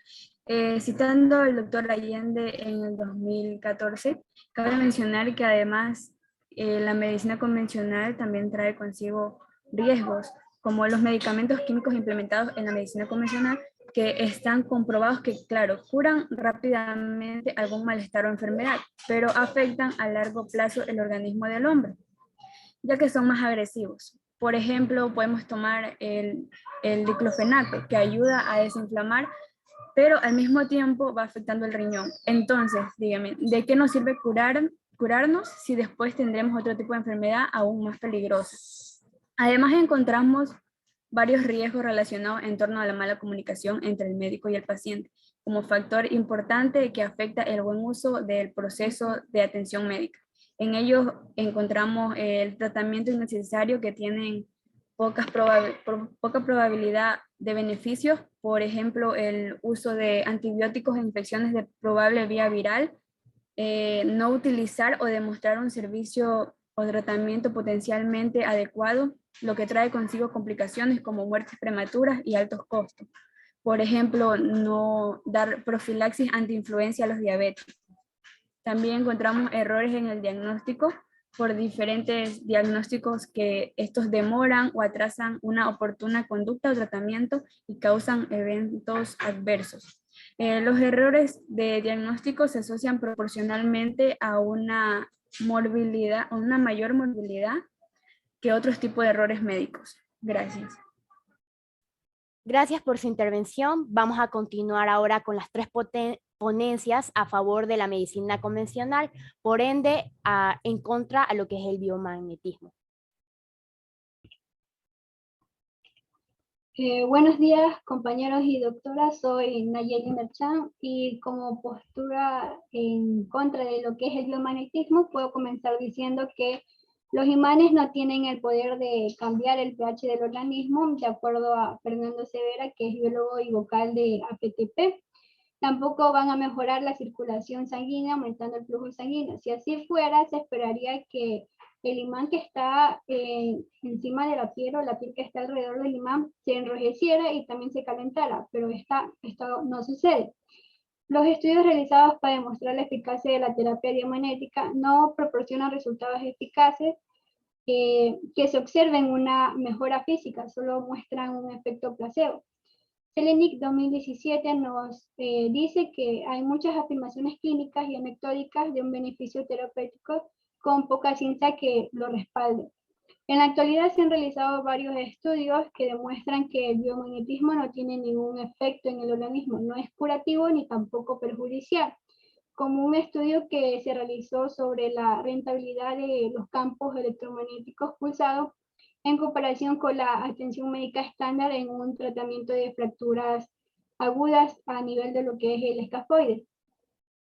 Citando al doctor Allende en el 2014, cabe mencionar que además la medicina convencional también trae consigo riesgos, como los medicamentos químicos implementados en la medicina convencional, que están comprobados que, claro, curan rápidamente algún malestar o enfermedad, pero afectan a largo plazo el organismo del hombre, ya que son más agresivos. Por ejemplo, podemos tomar el diclofenaco, que ayuda a desinflamar, pero al mismo tiempo va afectando el riñón. Entonces, dígame, ¿de qué nos sirve curarnos si después tendremos otro tipo de enfermedad aún más peligrosa? Además, encontramos varios riesgos relacionados en torno a la mala comunicación entre el médico y el paciente, como factor importante que afecta el buen uso del proceso de atención médica. En ellos encontramos el tratamiento innecesario que tienen poca probabilidad de beneficios, por ejemplo, el uso de antibióticos en infecciones de probable vía viral, no utilizar o demostrar un servicio o tratamiento potencialmente adecuado, lo que trae consigo complicaciones como muertes prematuras y altos costos. Por ejemplo, no dar profilaxis antiinfluencia a los diabéticos. También encontramos errores en el diagnóstico por diferentes diagnósticos que estos demoran o atrasan una oportuna conducta o tratamiento y causan eventos adversos. Los errores de diagnóstico se asocian proporcionalmente a una mayor morbilidad que otros tipos de errores médicos. Gracias. Gracias por su intervención. Vamos a continuar ahora con las tres ponencias a favor de la medicina convencional, por ende, en contra a lo que es el biomagnetismo. Buenos días, compañeros y doctoras. Soy Nayeli Merchan y como postura en contra de lo que es el biomagnetismo, puedo comenzar diciendo que los imanes no tienen el poder de cambiar el pH del organismo, de acuerdo a Fernando Severa, que es biólogo y vocal de APTP. Tampoco van a mejorar la circulación sanguínea, aumentando el flujo sanguíneo. Si así fuera, se esperaría que el imán que está encima de la piel o la piel que está alrededor del imán se enrojeciera y también se calentara, pero esto no sucede. Los estudios realizados para demostrar la eficacia de la terapia biomagnética no proporcionan resultados eficaces que se observen una mejora física, solo muestran un efecto placebo. Selenic 2017 nos dice que hay muchas afirmaciones clínicas y anecdóticas de un beneficio terapéutico con poca ciencia que lo respalde. En la actualidad se han realizado varios estudios que demuestran que el biomagnetismo no tiene ningún efecto en el organismo, no es curativo ni tampoco perjudicial, como un estudio que se realizó sobre la rentabilidad de los campos electromagnéticos pulsados en comparación con la atención médica estándar en un tratamiento de fracturas agudas a nivel de lo que es el escafoide.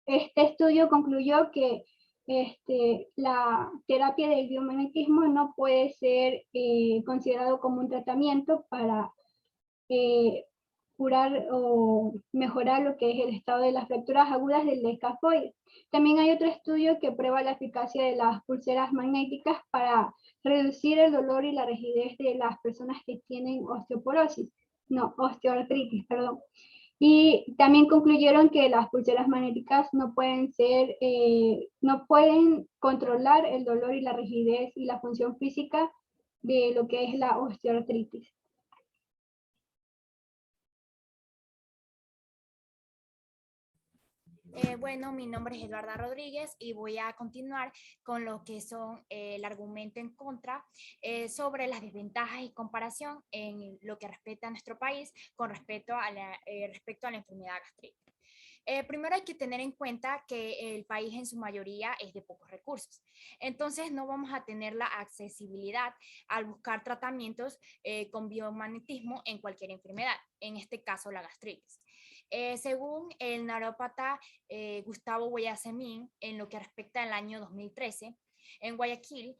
Este estudio concluyó que la terapia del biomagnetismo no puede ser considerado como un tratamiento para curar o mejorar lo que es el estado de las fracturas agudas del escafoide. También hay otro estudio que prueba la eficacia de las pulseras magnéticas para reducir el dolor y la rigidez de las personas que tienen osteoartritis, perdón. Y también concluyeron que las pulseras magnéticas no pueden controlar el dolor y la rigidez y la función física de lo que es la osteoartritis. Bueno, mi nombre es Eduarda Rodríguez y voy a continuar con lo que son el argumento en contra sobre las desventajas y comparación en lo que respecta a nuestro país con respecto a la enfermedad gastritis. Primero hay que tener en cuenta que el país en su mayoría es de pocos recursos. Entonces no vamos a tener la accesibilidad al buscar tratamientos con biomagnetismo en cualquier enfermedad, en este caso la gastritis. Según el neurópata Gustavo Guayasamín, en lo que respecta al año 2013, en Guayaquil,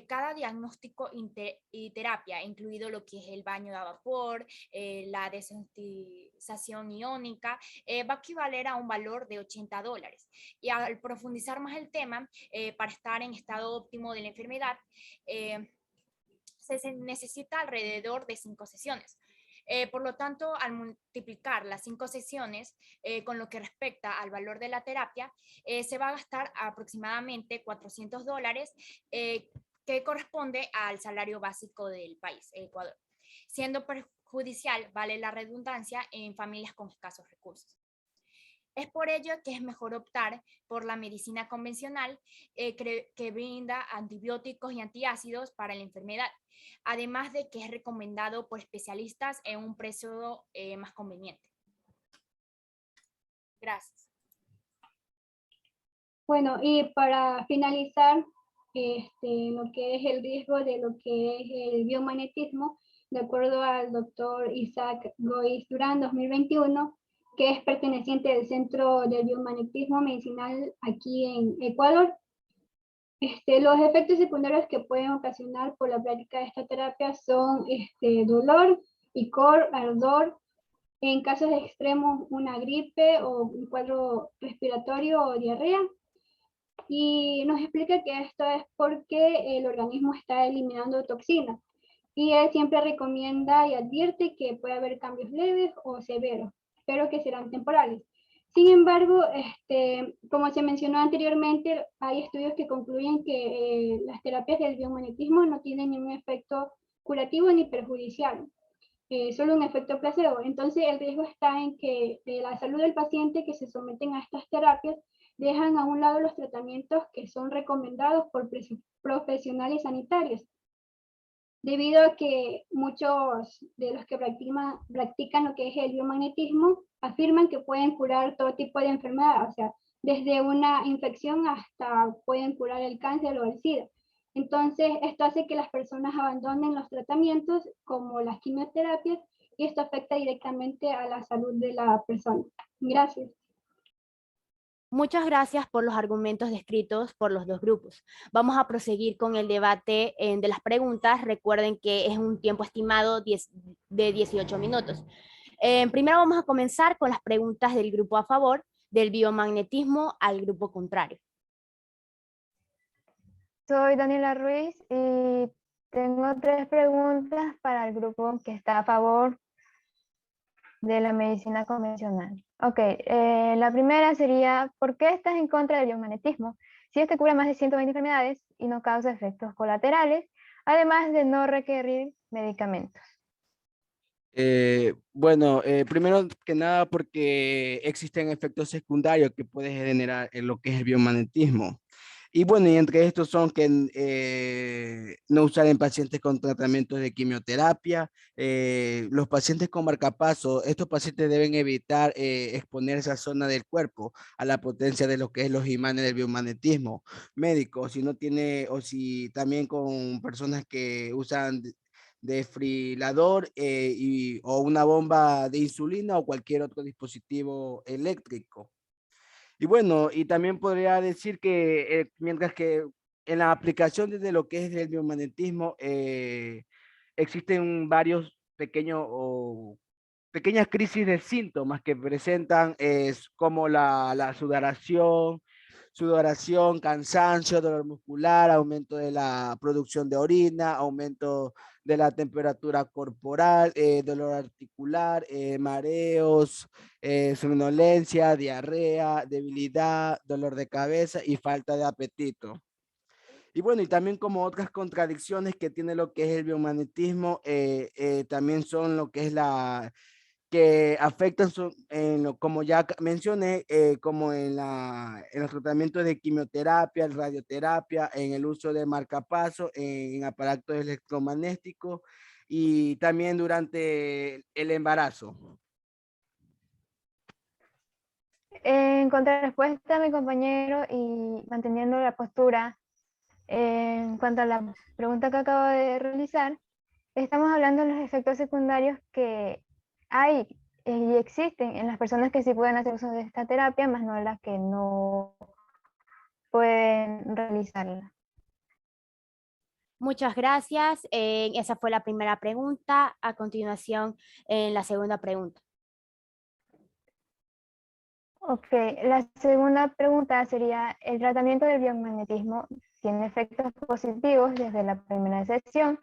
cada diagnóstico y terapia, incluido lo que es el baño de vapor, la desensitización iónica, va a equivaler a un valor de $80. Y al profundizar más el tema, para estar en estado óptimo de la enfermedad, se necesita alrededor de 5 sesiones. Por lo tanto, al multiplicar las 5 sesiones con lo que respecta al valor de la terapia, se va a gastar aproximadamente $400, que corresponde al salario básico del país, Ecuador, siendo perjudicial, vale la redundancia, en familias con escasos recursos. Es por ello que es mejor optar por la medicina convencional que brinda antibióticos y antiácidos para la enfermedad, además de que es recomendado por especialistas en un precio más conveniente. Gracias. Bueno, y para finalizar, lo que es el riesgo de lo que es el biomagnetismo, de acuerdo al doctor Isaac Goiz Durán, 2021, que es perteneciente del Centro del Biomagnetismo Medicinal aquí en Ecuador. Los efectos secundarios que pueden ocasionar por la práctica de esta terapia son dolor, picor, ardor, en casos extremos una gripe o un cuadro respiratorio o diarrea. Y nos explica que esto es porque el organismo está eliminando toxinas. Y él siempre recomienda y advierte que puede haber cambios leves o severos, pero que serán temporales. Sin embargo, como se mencionó anteriormente, hay estudios que concluyen que las terapias del biomagnetismo no tienen ningún efecto curativo ni perjudicial, solo un efecto placebo. Entonces, el riesgo está en que la salud del paciente que se someten a estas terapias dejan a un lado los tratamientos que son recomendados por profesionales sanitarios, debido a que muchos de los que practican lo que es el biomagnetismo afirman que pueden curar todo tipo de enfermedades, o sea, desde una infección hasta pueden curar el cáncer o el SIDA. Entonces, esto hace que las personas abandonen los tratamientos como las quimioterapias y esto afecta directamente a la salud de la persona. Gracias. Muchas gracias por los argumentos descritos por los dos grupos. Vamos a proseguir con el debate de las preguntas. Recuerden que es un tiempo estimado de 18 minutos. Primero vamos a comenzar con las preguntas del grupo a favor del biomagnetismo al grupo contrario. Soy Daniela Ruiz y tengo 3 preguntas para el grupo que está a favor de la medicina convencional. Ok, la primera sería, ¿por qué estás en contra del biomagnetismo? Si este cura más de 120 enfermedades y no causa efectos colaterales, además de no requerir medicamentos. Bueno, primero que nada porque existen efectos secundarios que puede generar en lo que es el biomagnetismo. Y bueno, y entre estos son que no usar en pacientes con tratamientos de quimioterapia, los pacientes con marcapaso, estos pacientes deben evitar exponer esa zona del cuerpo a la potencia de lo que es los imanes del biomagnetismo médico, si no tiene, o si también con personas que usan desfibrilador o una bomba de insulina o cualquier otro dispositivo eléctrico. Y bueno, y también podría decir que mientras que en la aplicación de lo que es el biomagnetismo, existen varios pequeñas crisis de síntomas que presentan como la sudoración, cansancio, dolor muscular, aumento de la producción de orina, aumento de la temperatura corporal, dolor articular, mareos, somnolencia, diarrea, debilidad, dolor de cabeza y falta de apetito. Y bueno, y también como otras contradicciones que tiene lo que es el biomagnetismo, también son lo que es que afectan, como ya mencioné, como en los tratamientos de quimioterapia, radioterapia, en el uso de marcapasos, en aparatos electromagnéticos y también durante el embarazo. En contrarrespuesta a mi compañero y manteniendo la postura, en cuanto a la pregunta que acabo de realizar, estamos hablando de los efectos secundarios que hay y existen en las personas que sí pueden hacer uso de esta terapia, más no las que no pueden realizarla. Muchas gracias. Esa fue la primera pregunta. A continuación, la segunda pregunta. Ok, la segunda pregunta sería, ¿el tratamiento del biomagnetismo tiene efectos positivos desde la primera sesión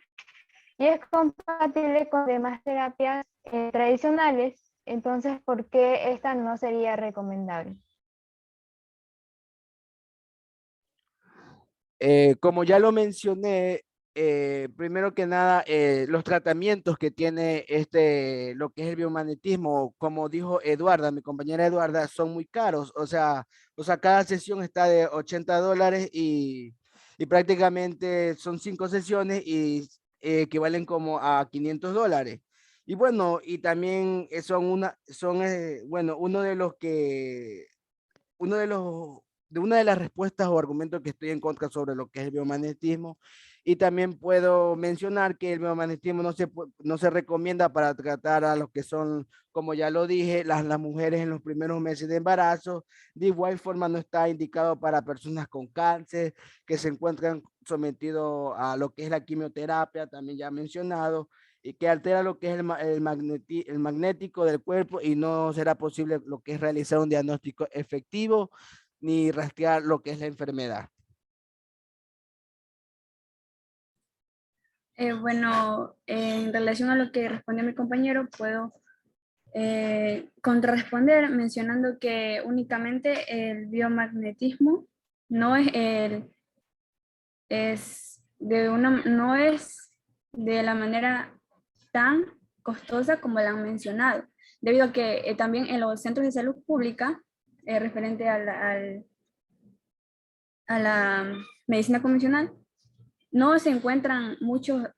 y es compatible con demás terapias tradicionales? Entonces, ¿por qué esta no sería recomendable? Como ya lo mencioné, primero que nada, los tratamientos que tiene lo que es el biomagnetismo, como dijo Eduarda, mi compañera Eduarda, son muy caros. O sea, cada sesión está de $80 y prácticamente son 5 sesiones y equivalen como a $500. Y bueno, y también bueno, una de las respuestas o argumentos que estoy en contra sobre lo que es el biomagnetismo. Y también puedo mencionar que el biomagnetismo no se recomienda para tratar a los que son, como ya lo dije, las mujeres en los primeros meses de embarazo. De igual forma no está indicado para personas con cáncer que se encuentran sometidos a lo que es la quimioterapia, también ya mencionado, y que altera lo que es el magnético del cuerpo y no será posible lo que es realizar un diagnóstico efectivo ni rastrear lo que es la enfermedad. Bueno, en relación a lo que respondió mi compañero, puedo contrarresponder mencionando que únicamente el biomagnetismo no no es de la manera tan costosa como la han mencionado, debido a que también en los centros de salud pública, referente a la medicina convencional, no se encuentran muchos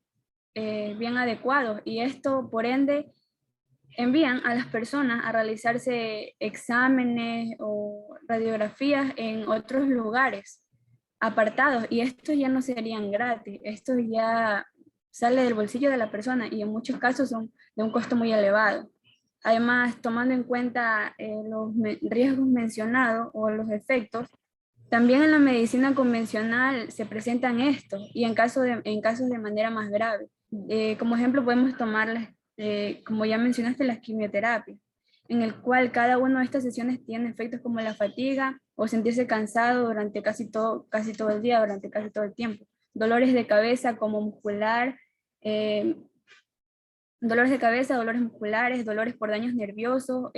bien adecuados y esto por ende envían a las personas a realizarse exámenes o radiografías en otros lugares apartados y estos ya no serían gratis, esto ya sale del bolsillo de la persona y en muchos casos son de un costo muy elevado. Además, tomando en cuenta los riesgos mencionados o los efectos, también en la medicina convencional se presentan estos y en casos de manera más grave. Como ejemplo podemos tomar, como ya mencionaste, las quimioterapias, en el cual cada una de estas sesiones tiene efectos como la fatiga o sentirse cansado durante casi todo el día, durante casi todo el tiempo. Dolores de cabeza como muscular, dolores de cabeza, dolores musculares, dolores por daños nerviosos,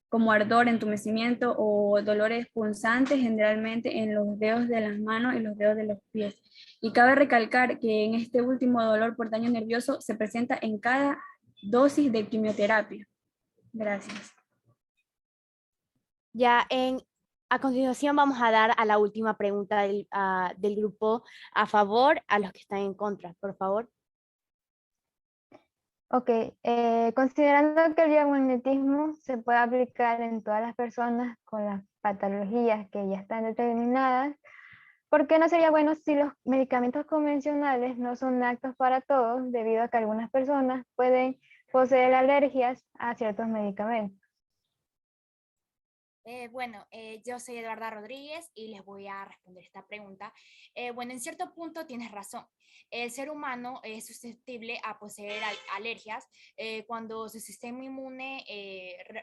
como ardor, entumecimiento o dolores punzantes generalmente en los dedos de las manos y los dedos de los pies. Y cabe recalcar que en este último dolor por daño nervioso se presenta en cada dosis de quimioterapia. Gracias. A continuación vamos a dar a la última pregunta del grupo a favor, a los que están en contra, por favor. Ok, considerando que el biomagnetismo se puede aplicar en todas las personas con las patologías que ya están determinadas, ¿Por qué no sería bueno si los medicamentos convencionales no son aptos para todos, debido a que algunas personas pueden poseer alergias a ciertos medicamentos? Yo soy Eduarda Rodríguez y les voy a responder esta pregunta. En cierto punto tienes razón. El ser humano es susceptible a poseer alergias cuando su sistema inmune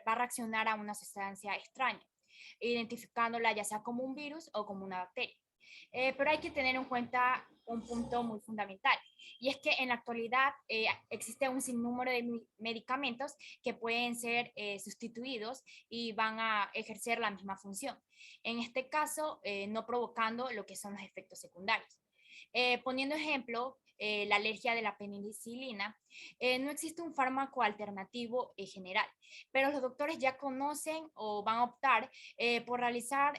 va a reaccionar a una sustancia extraña, identificándola ya sea como un virus o como una bacteria. Pero hay que tener en cuenta un punto muy fundamental, y es que en la actualidad existe un sinnúmero de medicamentos que pueden ser sustituidos y van a ejercer la misma función. En este caso, no provocando lo que son los efectos secundarios. Poniendo ejemplo, la alergia de la penicilina, no existe un fármaco alternativo general, pero los doctores ya conocen o van a optar por realizar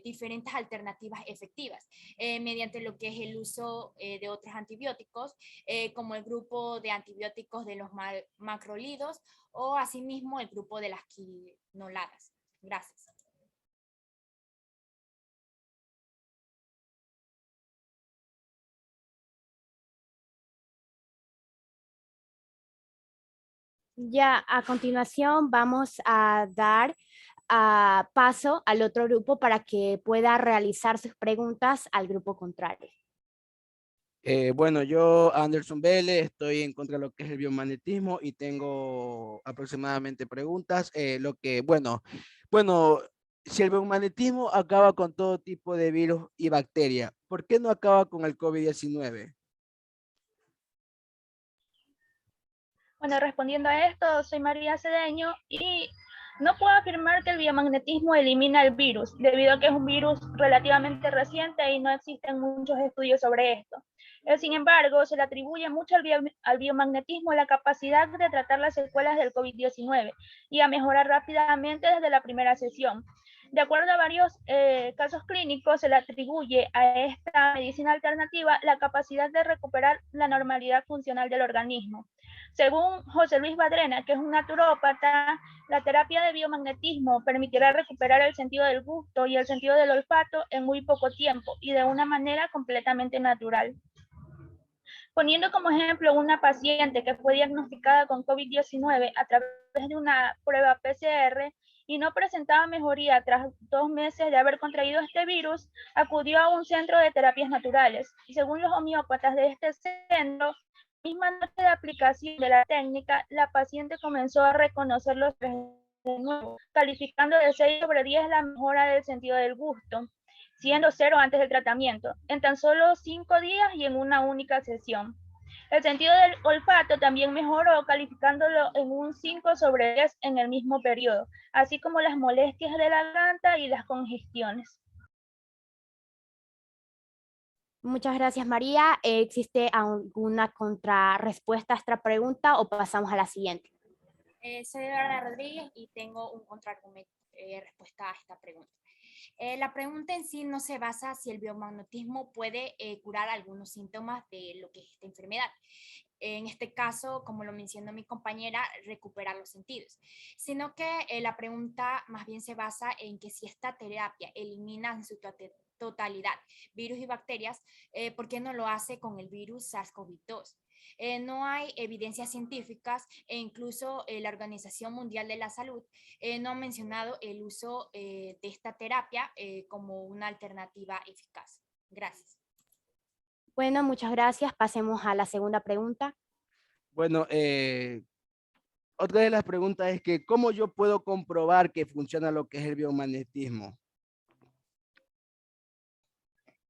diferentes alternativas efectivas mediante lo que es el uso de otros antibióticos, como el grupo de antibióticos de los macrolidos o asimismo el grupo de las quinoladas. Gracias. Ya a continuación vamos a dar paso al otro grupo para que pueda realizar sus preguntas al grupo contrario. Yo, Anderson Vélez, estoy en contra de lo que es el biomagnetismo y tengo aproximadamente preguntas. Si el biomagnetismo acaba con todo tipo de virus y bacterias, ¿por qué no acaba con el COVID-19? Bueno, respondiendo a esto, soy María Cedeño y no puedo afirmar que el biomagnetismo elimina el virus, debido a que es un virus relativamente reciente y no existen muchos estudios sobre esto. Sin embargo, se le atribuye mucho al biomagnetismo la capacidad de tratar las secuelas del COVID-19 y a mejorar rápidamente desde la primera sesión. De acuerdo a varios casos clínicos, se le atribuye a esta medicina alternativa la capacidad de recuperar la normalidad funcional del organismo. Según José Luis Badrena, que es un naturópata, la terapia de biomagnetismo permitirá recuperar el sentido del gusto y el sentido del olfato en muy poco tiempo y de una manera completamente natural. Poniendo como ejemplo una paciente que fue diagnosticada con COVID-19 a través de una prueba PCR y no presentaba mejoría tras 2 meses de haber contraído este virus, acudió a un centro de terapias naturales. Y según los homeópatas de este centro, misma noche de aplicación de la técnica, la paciente comenzó a reconocer los de nuevo, calificando de 6 sobre 10 la mejora del sentido del gusto, siendo 0 antes del tratamiento, en tan solo 5 días y en una única sesión. El sentido del olfato también mejoró, calificándolo en un 5 sobre 10 en el mismo periodo, así como las molestias de la garganta y las congestiones. Muchas gracias, María. ¿Existe alguna contrarrespuesta a esta pregunta o pasamos a la siguiente? Soy Eduarda Rodríguez y tengo un contraargumento respuesta a esta pregunta. La pregunta en sí no se basa si el biomagnetismo puede curar algunos síntomas de lo que es esta enfermedad. En este caso, como lo mencionó mi compañera, recuperar los sentidos, sino que la pregunta más bien se basa en que si esta terapia elimina en su totalidad virus y bacterias, ¿por qué no lo hace con el virus SARS-CoV-2? No hay evidencias científicas e incluso la Organización Mundial de la Salud no ha mencionado el uso de esta terapia como una alternativa eficaz. Gracias. Bueno, muchas gracias. Pasemos a la segunda pregunta. Otra de las preguntas es que ¿cómo yo puedo comprobar que funciona lo que es el biomagnetismo?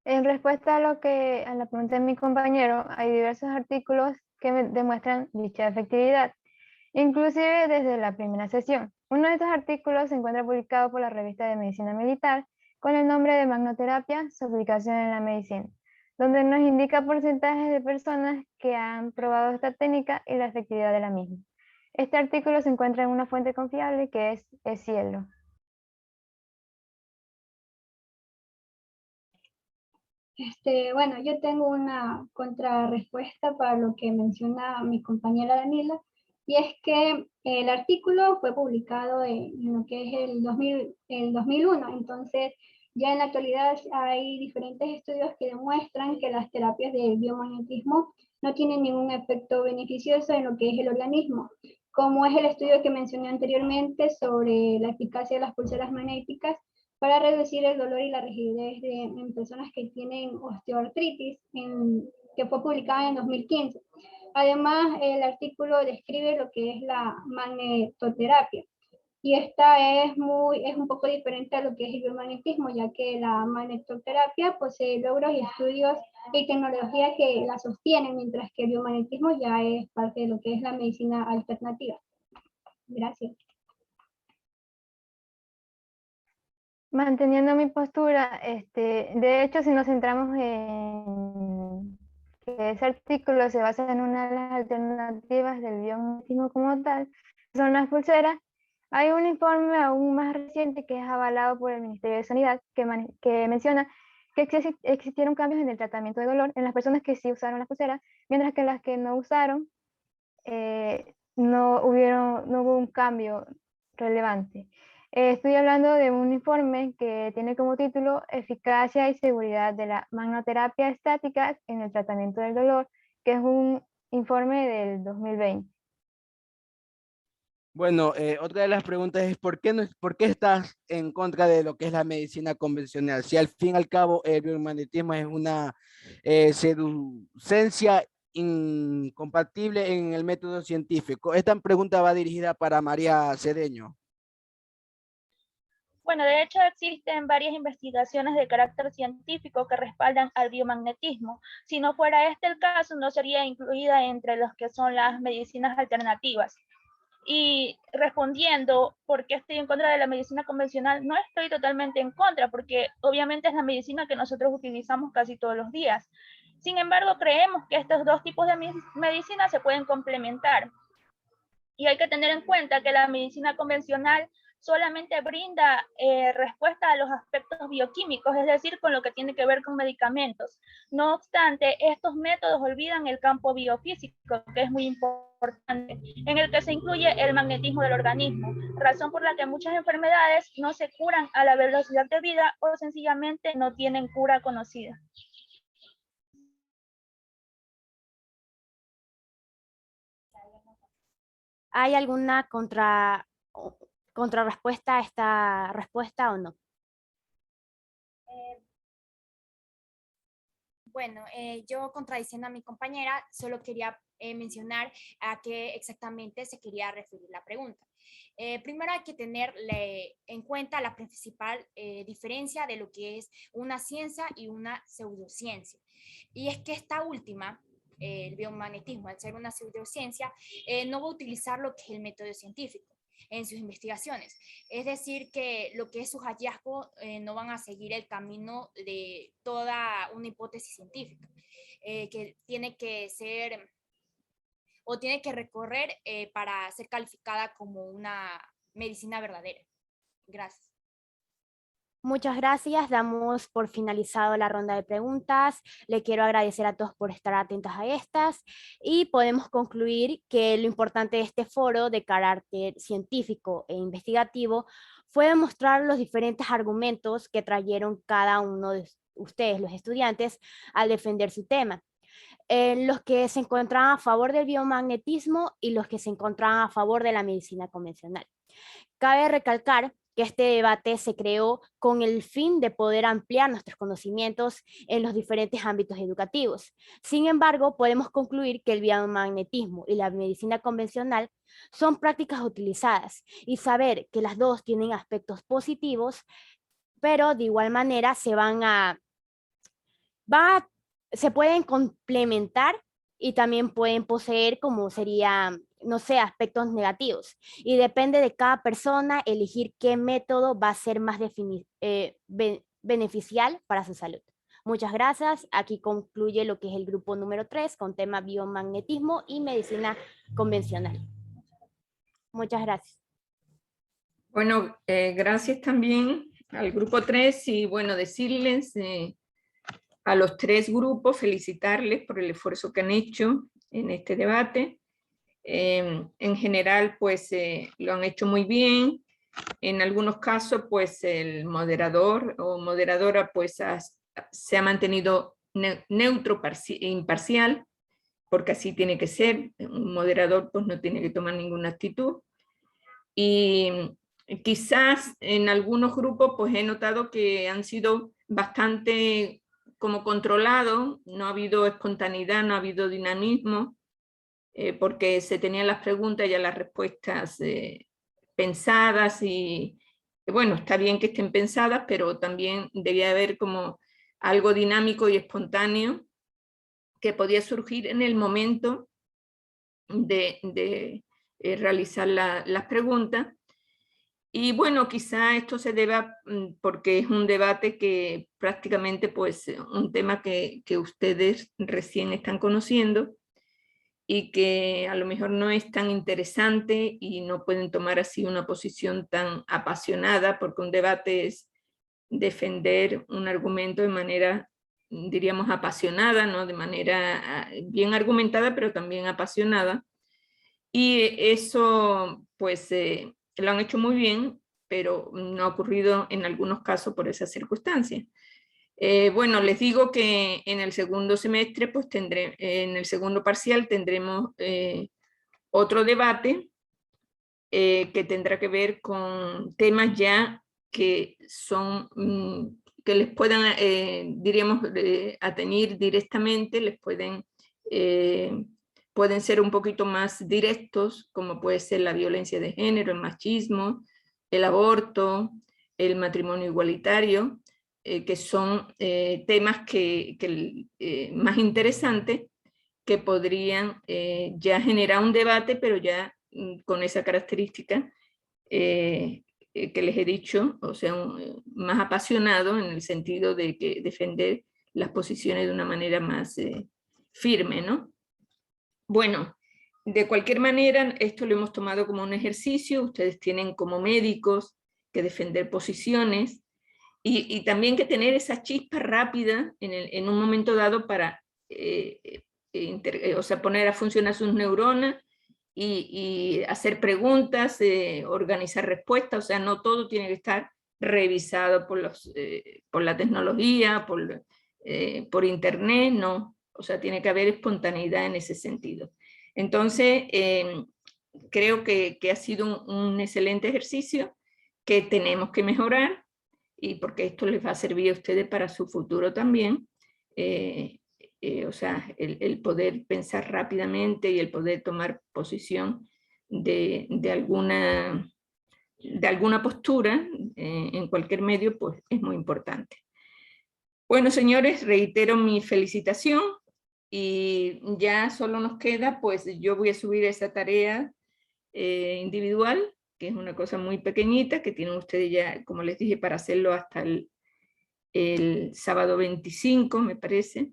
En respuesta a la pregunta de mi compañero, hay diversos artículos que demuestran dicha efectividad, inclusive desde la primera sesión. Uno de estos artículos se encuentra publicado por la revista de Medicina Militar con el nombre de Magnoterapia, su aplicación en la medicina, donde nos indica porcentajes de personas que han probado esta técnica y la efectividad de la misma. Este artículo se encuentra en una fuente confiable que es Cielo. Yo tengo una contrarrespuesta para lo que menciona mi compañera Daniela, y es que el artículo fue publicado en lo que es el 2001, entonces Ya en la actualidad hay diferentes estudios que demuestran que las terapias de biomagnetismo no tienen ningún efecto beneficioso en lo que es el organismo, como es el estudio que mencioné anteriormente sobre la eficacia de las pulseras magnéticas para reducir el dolor y la rigidez en personas que tienen osteoartritis, que fue publicada en 2015. Además, el artículo describe lo que es la magnetoterapia, y esta es un poco diferente a lo que es el biomagnetismo, ya que la magnetoterapia posee logros y estudios y tecnología que la sostienen, mientras que el biomagnetismo ya es parte de lo que es la medicina alternativa. Gracias. Manteniendo mi postura, de hecho, si nos centramos en que ese artículo se basa en una de las alternativas del biomagnetismo como tal, son las pulseras, hay un informe aún más reciente que es avalado por el Ministerio de Sanidad que menciona que existieron cambios en el tratamiento de dolor en las personas que sí usaron las pulseras, mientras que las que no usaron no hubo un cambio relevante. Estoy hablando de un informe que tiene como título Eficacia y seguridad de la magnoterapia estática en el tratamiento del dolor, que es un informe del 2020. Bueno, otra de las preguntas es ¿por qué estás en contra de lo que es la medicina convencional? Si al fin y al cabo el biomagnetismo es una pseudociencia incompatible en el método científico. Esta pregunta va dirigida para María Cedeño. Bueno, de hecho existen varias investigaciones de carácter científico que respaldan al biomagnetismo. Si no fuera este el caso, no sería incluida entre los que son las medicinas alternativas. Y respondiendo por qué estoy en contra de la medicina convencional, no estoy totalmente en contra, porque obviamente es la medicina que nosotros utilizamos casi todos los días. Sin embargo, creemos que estos dos tipos de medicina se pueden complementar. Y hay que tener en cuenta que la medicina convencional solamente brinda respuesta a los aspectos bioquímicos, es decir, con lo que tiene que ver con medicamentos. No obstante, estos métodos olvidan el campo biofísico, que es muy importante, en el que se incluye el magnetismo del organismo, razón por la que muchas enfermedades no se curan a la velocidad de vida o sencillamente no tienen cura conocida. ¿Hay alguna contrarrespuesta a esta respuesta o no? Bueno, yo contradiciendo a mi compañera, solo quería mencionar a qué exactamente se quería referir la pregunta. Primero hay que tener en cuenta la principal diferencia de lo que es una ciencia y una pseudociencia. Y es que esta última, el biomagnetismo, al ser una pseudociencia, no va a utilizar lo que es el método científico en sus investigaciones. Es decir, que lo que es sus hallazgos no van a seguir el camino de toda una hipótesis científica, que tiene que ser o tiene que recorrer para ser calificada como una medicina verdadera. Gracias. Muchas gracias, damos por finalizado la ronda de preguntas. Le quiero agradecer a todos por estar atentos a estas y podemos concluir que lo importante de este foro de carácter científico e investigativo fue demostrar los diferentes argumentos que trajeron cada uno de ustedes, los estudiantes, al defender su tema. Los que se encontraban a favor del biomagnetismo y los que se encontraban a favor de la medicina convencional. Cabe recalcar que este debate se creó con el fin de poder ampliar nuestros conocimientos en los diferentes ámbitos educativos. Sin embargo, podemos concluir que el biomagnetismo y la medicina convencional son prácticas utilizadas y saber que las dos tienen aspectos positivos, pero de igual manera se pueden complementar y también pueden poseer como sería, no sé, aspectos negativos. Y depende de cada persona elegir qué método va a ser más beneficial para su salud. Muchas gracias. Aquí concluye lo que es el grupo número 3 con tema biomagnetismo y medicina convencional. Muchas gracias. Bueno, gracias también al grupo 3 y bueno, decirles a los 3 grupos, felicitarles por el esfuerzo que han hecho en este debate. En general, pues lo han hecho muy bien. En algunos casos, pues el moderador o moderadora pues se ha mantenido neutro, imparcial, porque así tiene que ser. Un moderador pues no tiene que tomar ninguna actitud. Y quizás en algunos grupos pues he notado que han sido bastante como controlados, no ha habido espontaneidad, no ha habido dinamismo, porque se tenían las preguntas y ya las respuestas pensadas, y bueno, está bien que estén pensadas, pero también debía haber como algo dinámico y espontáneo que podía surgir en el momento de realizar las preguntas. Y bueno, quizá esto se deba porque es un debate que prácticamente, pues, un tema que ustedes recién están conociendo y que a lo mejor no es tan interesante y no pueden tomar así una posición tan apasionada, porque un debate es defender un argumento de manera, diríamos, apasionada, ¿no? De manera bien argumentada, pero también apasionada. Y eso, pues, lo han hecho muy bien, pero no ha ocurrido en algunos casos por esas circunstancias. Bueno, les digo que en el segundo semestre, pues en el segundo parcial tendremos otro debate que tendrá que ver con temas ya que son, que les puedan, diríamos, atenir directamente, les pueden ser un poquito más directos, como puede ser la violencia de género, el machismo, el aborto, el matrimonio igualitario, que son temas más interesantes, que podrían ya generar un debate, pero ya con esa característica que les he dicho, o sea, más apasionado en el sentido de que defender las posiciones de una manera más firme, ¿no? Bueno, de cualquier manera, esto lo hemos tomado como un ejercicio. Ustedes tienen como médicos que defender posiciones y también que tener esa chispa rápida en un momento dado para o sea, poner a funcionar sus neuronas y hacer preguntas, organizar respuestas. O sea, no todo tiene que estar revisado por la tecnología, por internet, no. O sea, tiene que haber espontaneidad en ese sentido. Entonces, creo que ha sido un excelente ejercicio que tenemos que mejorar, y porque esto les va a servir a ustedes para su futuro también. O sea, el poder pensar rápidamente y el poder tomar posición de alguna postura en cualquier medio, pues es muy importante. Bueno, señores, reitero mi felicitación y ya solo nos queda, pues yo voy a subir esa tarea individual, que es una cosa muy pequeñita, que tienen ustedes ya, como les dije, para hacerlo hasta el sábado 25, me parece.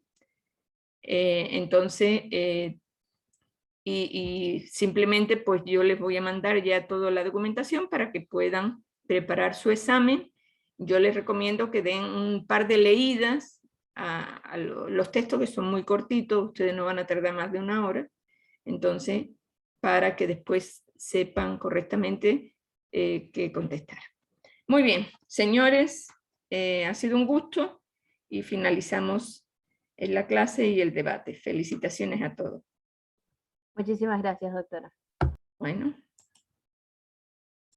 Entonces, y simplemente pues yo les voy a mandar ya toda la documentación para que puedan preparar su examen. Yo les recomiendo que den un par de leídas a los textos, que son muy cortitos, ustedes no van a tardar más de 1 hora, entonces, para que después sepan correctamente qué contestar. Muy bien, señores, ha sido un gusto y finalizamos la clase y el debate. Felicitaciones a todos. Muchísimas gracias, doctora. Bueno.